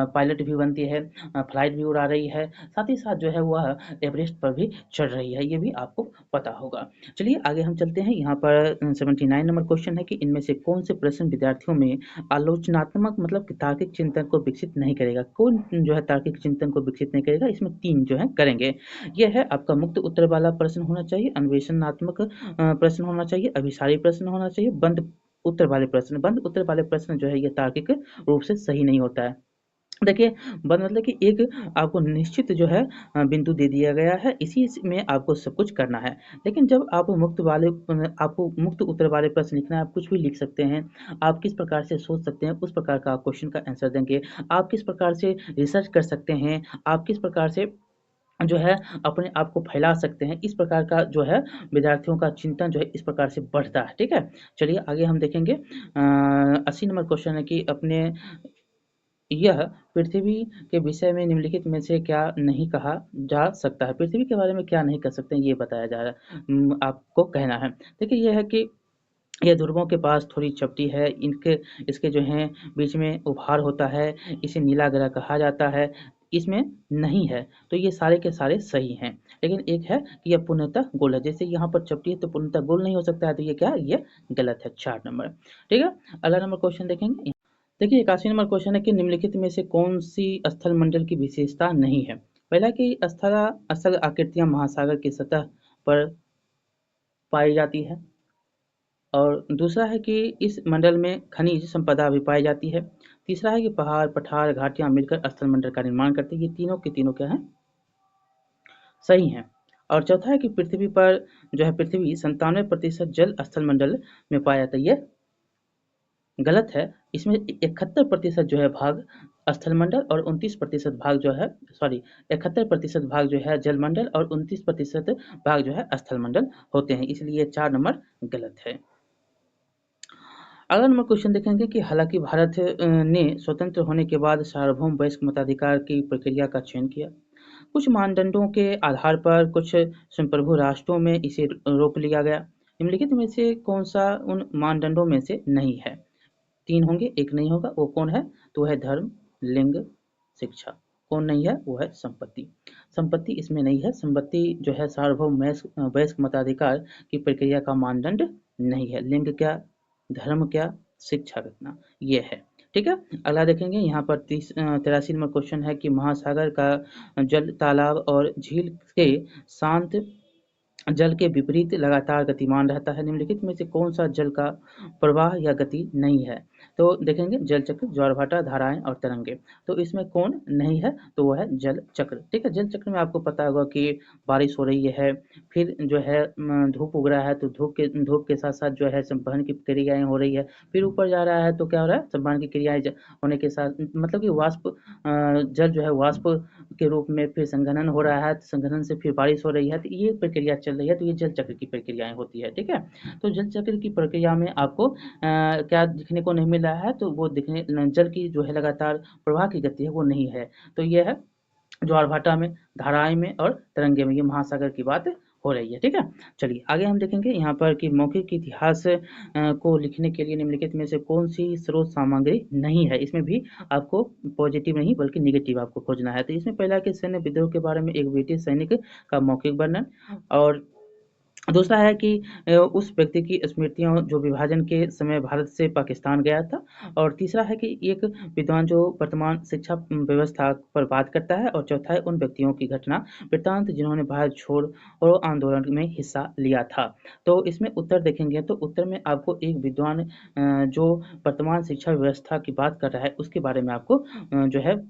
पायलट भी बनती है, फ्लाइट भी उड़ा रही है, साथ ही साथ जो है वह एवरेस्ट पर भी चढ़ रही है, ये भी आपको पता होगा। चलिए आगे हम चलते हैं। यहाँ पर 79 नंबर क्वेश्चन है कि इनमें से कौन से प्रश्न विद्यार्थियों में आलोचनात्मक मतलब कि तार्किक चिंतन को विकसित नहीं करेगा। कौन जो है तार्किक चिंतन को विकसित नहीं करेगा, इसमें 3 जो है करेंगे। यह है आपका मुक्त उत्तर वाला प्रश्न होना चाहिए, अन्वेषणात्मक प्रश्न होना चाहिए, अभिसारी प्रश्न होना चाहिए, बंद उत्तर वाले प्रश्न। बंद उत्तर वाले प्रश्न जो है ये तार्किक रूप से सही नहीं होता है। देखिए बंद मतलब कि एक आपको निश्चित जो है बिंदु दे दिया गया है, इसी में आपको सब कुछ करना है। लेकिन जब आप आपको मुक्त उत्तर वाले प्रश्न लिखना है, आप कुछ भी लिख सकते हैं। आप किस प्रकार से सोच सकते हैं, उस प्रकार का आप क्वेश्चन का आंसर देंगे। आप किस प्रकार से रिसर्च कर सकते हैं, आप किस प्रकार से जो है अपने आप को फैला सकते हैं, इस प्रकार का जो है विद्यार्थियों का चिंतन जो है इस प्रकार से बढ़ता है। ठीक है, चलिए आगे हम देखेंगे। 80 नंबर क्वेश्चन है कि अपने यह पृथ्वी के विषय में निम्नलिखित में से क्या नहीं कहा जा सकता है? पृथ्वी के बारे में क्या नहीं कर सकते हैं, ये बताया जा रहा है। आपको कहना है। देखिए ये है कि ये ध्रुवों के पास थोड़ी चपटी है, इनके इसके जो हैं बीच में उभार होता है, इसे नीला ग्रह कहा जाता है, इसमें नहीं है। तो ये सारे के सारे सही हैं। लेकिन एक है कि यह पूर्णतः गोल है। जैसे यहाँ पर चपटी है तो पूर्णतः गोल नहीं हो सकता है, तो ये क्या है? ये गलत है। 4 नंबर। ठीक है, अगला नंबर क्वेश्चन देखेंगे। देखिए 81 नंबर क्वेश्चन है कि निम्नलिखित में से कौन सी स्थल मंडल की विशेषता नहीं है? पहला कि स्थल आकृतियां महासागर की सतह पर पाई जाती है, और दूसरा है कि इस मंडल में खनिज संपदा भी पाई जाती है। तीसरा है कि पहाड़, पठार, घाटियां मिलकर स्थल मंडल का निर्माण करती है। ये तीनों के तीनों क्या हैं? सही हैं। और चौथा है कि पृथ्वी पर जो है पृथ्वी 97% जल स्थल मंडल में पाया जाता है। ये गलत है। इसमें 71% जो है भाग स्थलमंडल और 29% भाग जो है, सॉरी, 71% भाग जो है जलमंडल और 29% भाग जो है स्थलमंडल होते हैं, इसलिए 4 नंबर गलत है। अगला नंबर क्वेश्चन देखेंगे कि हालांकि भारत ने स्वतंत्र होने के बाद सार्वभौम वयस्क मताधिकार की प्रक्रिया का चयन किया, कुछ मानदंडों के आधार पर कुछ संप्रभु राष्ट्रों में इसे रोक लिया गया। निम्नलिखित में से कौन सा उन मानदंडों में से नहीं है? 3 होंगे, एक नहीं होगा। वो कौन है? तो है धर्म, लिंग, शिक्षा। कौन नहीं है? वो है संपत्ति। संपत्ति इसमें नहीं है। संपत्ति जो है सार्वभौम वयस्क मताधिकार की प्रक्रिया का मानदंड नहीं है। लिंग क्या, धर्म क्या, शिक्षा कितना, ये है। ठीक है, अगला देखेंगे। यहाँ पर 83 नंबर क्वेश्चन है कि महासागर का जल तालाब और झील के शांत जल के विपरीत लगातार गतिमान रहता है। निम्नलिखित में से कौन सा जल का प्रवाह या गति नहीं है? तो देखेंगे जल चक्र, ज्वारभाटा, धाराएं और तरंगे। तो इसमें कौन नहीं है? तो वो है जल चक्र। ठीक है, जल चक्र में आपको पता होगा कि बारिश हो रही है, फिर जो है धूप उग रहा है, तो धूप के साथ साथ जो है संवहन की क्रियाएं हो रही है, फिर ऊपर जा रहा है तो क्या हो रहा है? संवहन की क्रियाएं होने के साथ मतलब कि जल जो है वाष्प के रूप में फिर संघनन हो रहा है, तो संघनन से फिर बारिश हो रही है, तो ये प्रक्रिया चल रही है, तो ये जल चक्र की प्रक्रियाएं होती है। ठीक है, तो जल चक्र की प्रक्रिया में आपको क्या दिखने को नहीं मिल रहा है? तो वो दिखने जल की जो है लगातार प्रवाह की गति है वो नहीं है। तो ये है ज्वारभाटा में, धाराएं में और तरंगे में, ये महासागर की बात हो रही है। ठीक है, चलिए आगे हम देखेंगे यहाँ पर कि मौखिक इतिहास को लिखने के लिए निम्नलिखित में से कौन सी स्रोत सामग्री नहीं है? इसमें भी आपको पॉजिटिव नहीं बल्कि निगेटिव आपको खोजना है। तो इसमें पहला है कि सैन्य विद्रोह के बारे में एक ब्रिटिश सैनिक का मौखिक वर्णन, और दूसरा है कि उस व्यक्ति की स्मृतियाँ जो विभाजन के समय भारत से पाकिस्तान गया था, और तीसरा है कि एक विद्वान जो वर्तमान शिक्षा व्यवस्था पर बात करता है, और चौथा है उन व्यक्तियों की घटना वृत्तांत जिन्होंने भारत छोड़ो आंदोलन में हिस्सा लिया था। तो इसमें उत्तर देखेंगे तो उत्तर में आपको एक विद्वान जो वर्तमान शिक्षा व्यवस्था की बात कर रहा है उसके बारे में आपको जो है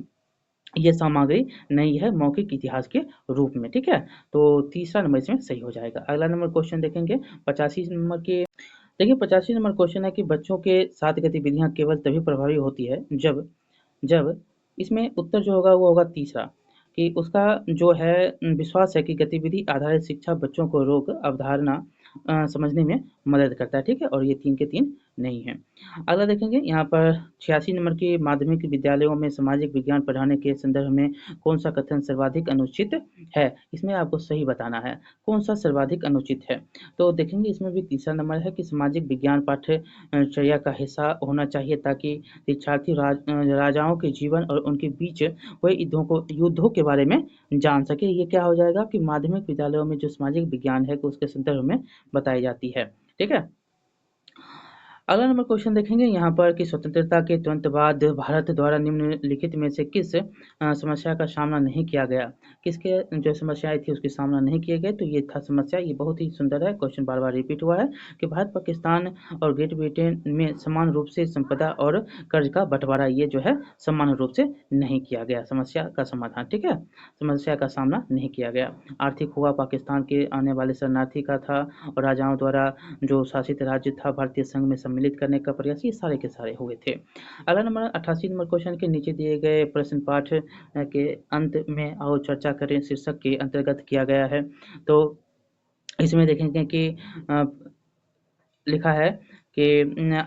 ये सामग्री नहीं है मौखिक इतिहास के रूप में। ठीक है, तो तीसरा नंबर इसमें सही हो जाएगा। अगला नंबर क्वेश्चन देखेंगे 85 नंबर के। देखिए 85 नंबर क्वेश्चन है कि बच्चों के साथ गतिविधियां केवल तभी प्रभावी होती है जब जब इसमें उत्तर जो होगा वो होगा तीसरा, कि उसका जो है विश्वास है कि गतिविधि आधारित शिक्षा बच्चों को रोग अवधारणा समझने में मदद करता है। ठीक है, और ये 3 के 3 नहीं है। अगला देखेंगे यहाँ पर 86 नंबर के माध्यमिक विद्यालयों में सामाजिक विज्ञान पढ़ाने के संदर्भ में कौन सा कथन सर्वाधिक अनुचित है? इसमें आपको सही बताना है कौन सा सर्वाधिक अनुचित है। तो देखेंगे इसमें भी तीसरा नंबर है कि सामाजिक विज्ञान पाठ्यचर्या का हिस्सा होना चाहिए ताकि शिक्षार्थी राजाओं के जीवन और उनके बीच हुए युद्धों के बारे में जान सके। ये क्या हो जाएगा कि माध्यमिक विद्यालयों में जो सामाजिक विज्ञान है उसके संदर्भ में बताई जाती है। ठीक है, अगला नंबर क्वेश्चन देखेंगे यहाँ पर कि स्वतंत्रता के तुरंत बाद भारत द्वारा निम्नलिखित में से किस समस्या का सामना नहीं किया गया? किसके जो समस्याएं थी उसकी सामना नहीं किए गए? तो ये था समस्या, ये बहुत ही सुंदर है, क्वेश्चन बार बार रिपीट हुआ है कि भारत पाकिस्तान और ग्रेट ब्रिटेन में समान रूप से संपदा और कर्ज का बंटवारा ये जो है समान रूप से नहीं किया गया। समस्या का समाधान, ठीक है, समस्या का सामना नहीं किया गया। आर्थिक हुआ पाकिस्तान के आने वाले शरणार्थी का था और राजाओं द्वारा जो शासित राज्य था भारतीय संघ में सम्मिलित करने का प्रयास, ये सारे के सारे हुए थे। अगला नंबर 88 नंबर क्वेश्चन के नीचे दिए गए प्रश्न पाठ के अंत में आओ चर्चा करें शीर्षक के अंतर्गत किया गया है। तो इसमें देखेंगे कि लिखा है कि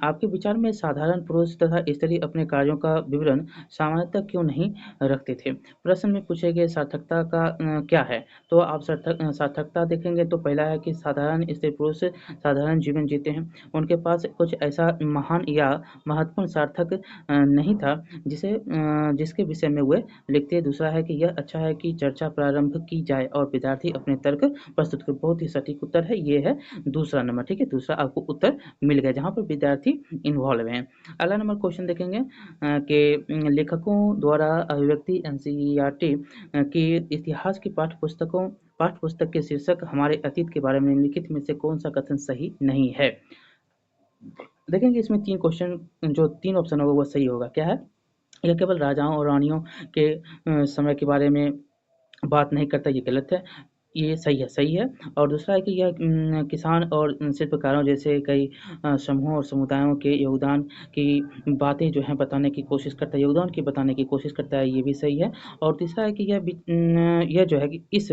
आपके विचार में साधारण पुरुष तथा स्त्री अपने कार्यों का विवरण सामान्यतः क्यों नहीं रखते थे? प्रश्न में पूछे गए सार्थकता का क्या है? तो आप सार्थकता देखेंगे तो पहला है कि साधारण स्त्री पुरुष साधारण जीवन जीते हैं, उनके पास कुछ ऐसा महान या महत्वपूर्ण सार्थक नहीं था जिसके विषय में वे लिखते। दूसरा है कि यह अच्छा है कि चर्चा प्रारंभ की जाए और विद्यार्थी अपने तर्क प्रस्तुत करें। बहुत ही सटीक उत्तर है, ये है दूसरा नंबर, ठीक है, दूसरा आपको उत्तर मिल गया जहाँ पर विद्यार्थी इन्वॉल्व हैं। अगला नंबर क्वेश्चन देखेंगे कि लेखकों द्वारा अभिव्यक्ति एनसीईआरटी की इतिहास की पाठ्य पुस्तक के शीर्षक हमारे अतीत के बारे में निम्नलिखित में से कौन सा कथन सही नहीं है? देखेंगे इसमें 3 क्वेश्चन, जो 3 ऑप्शन होगा वो सही होगा। क्या है? यह केवल राजाओं और रानियों के समय के बारे में बात नहीं करता, ये गलत है, ये सही है। और दूसरा है कि यह किसान और शिल्पकारों जैसे कई समूहों और समुदायों के योगदान की बातें जो हैं बताने की कोशिश करता है, योगदान की बताने की कोशिश करता है, ये भी सही है। और तीसरा है कि यह जो है कि इस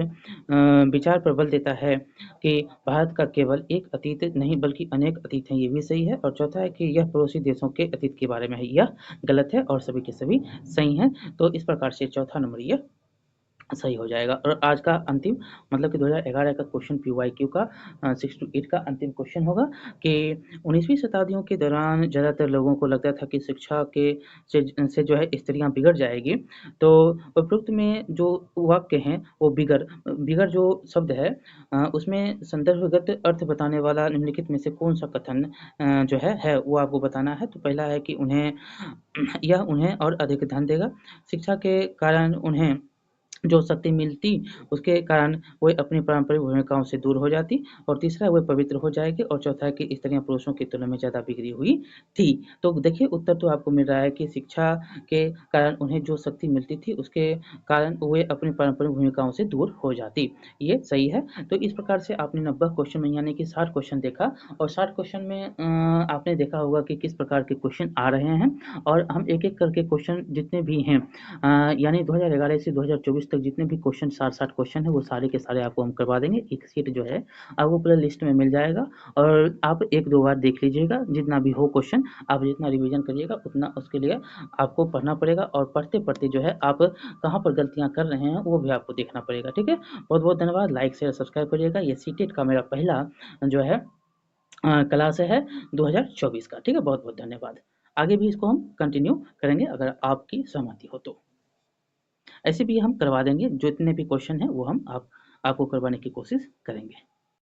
विचार पर बल देता है कि भारत का केवल एक अतीत नहीं बल्कि अनेक अतीत हैं, ये भी सही है। और चौथा है कि यह पड़ोसी देशों के अतीत के बारे में है, यह गलत है और सभी के सभी सही हैं। तो इस प्रकार से चौथा नंबर यह सही हो जाएगा। और आज का अंतिम मतलब कि 2011 का क्वेश्चन पीवाईक्यू का 6 टू 8 का अंतिम क्वेश्चन होगा कि 19वीं शताब्दियों के दौरान ज़्यादातर लोगों को लगता था कि शिक्षा के से जो है स्त्रियां बिगड़ जाएगी। तो उपरोक्त में जो वाक्य हैं वो बिगड़ जो शब्द है उसमें संदर्भगत अर्थ बताने वाला निम्नलिखित में से कौन सा कथन जो है वो आपको बताना है। तो पहला है कि उन्हें और अधिक धन देगा, शिक्षा के कारण उन्हें जो शक्ति मिलती उसके कारण वे अपनी पारंपरिक भूमिकाओं से दूर हो जाती। और तीसरा वे पवित्र हो जाएगी। और चौथा है कि स्त्रियां पुरुषों की तुलना में ज़्यादा बिगड़ी हुई थी। तो देखिए उत्तर तो आपको मिल रहा है कि शिक्षा के कारण उन्हें जो शक्ति मिलती थी उसके कारण वे अपनी पारंपरिक भूमिकाओं से दूर हो जाती, ये सही है। तो इस प्रकार से आपने 90 क्वेश्चन में यानी कि 60 क्वेश्चन देखा और 60 क्वेश्चन में आपने देखा होगा कि किस प्रकार के क्वेश्चन आ रहे हैं। और हम एक एक करके क्वेश्चन जितने भी हैं यानी 2011 से 2024 तक जितने भी क्वेश्चन 60 क्वेश्चन है वो सारे के सारे आपको हम करवा देंगे। एक सीट जो है आपको पूरा लिस्ट में मिल जाएगा और आप 1-2 बार देख लीजिएगा, जितना भी हो क्वेश्चन आप जितना रिवीजन करिएगा उतना उसके लिए आपको पढ़ना पड़ेगा। और पढ़ते-पढ़ते जो है आप कहाँ पर गलतियाँ कर रहे हैं वो भी आपको देखना पड़ेगा, ठीक है? बहुत-बहुत धन्यवाद, लाइक, शेयर, सब्सक्राइब करिएगा। ये सीटेट का मेरा पहला जो है क्लास है 2024 का, ठीक है? बहुत-बहुत धन्यवाद। आगे भी इसको हम कंटिन्यू करेंगे अगर आपकी सहमति हो तो। ऐसे भी हम करवा देंगे, जितने भी क्वेश्चन हैं वो हम आपको करवाने की कोशिश करेंगे।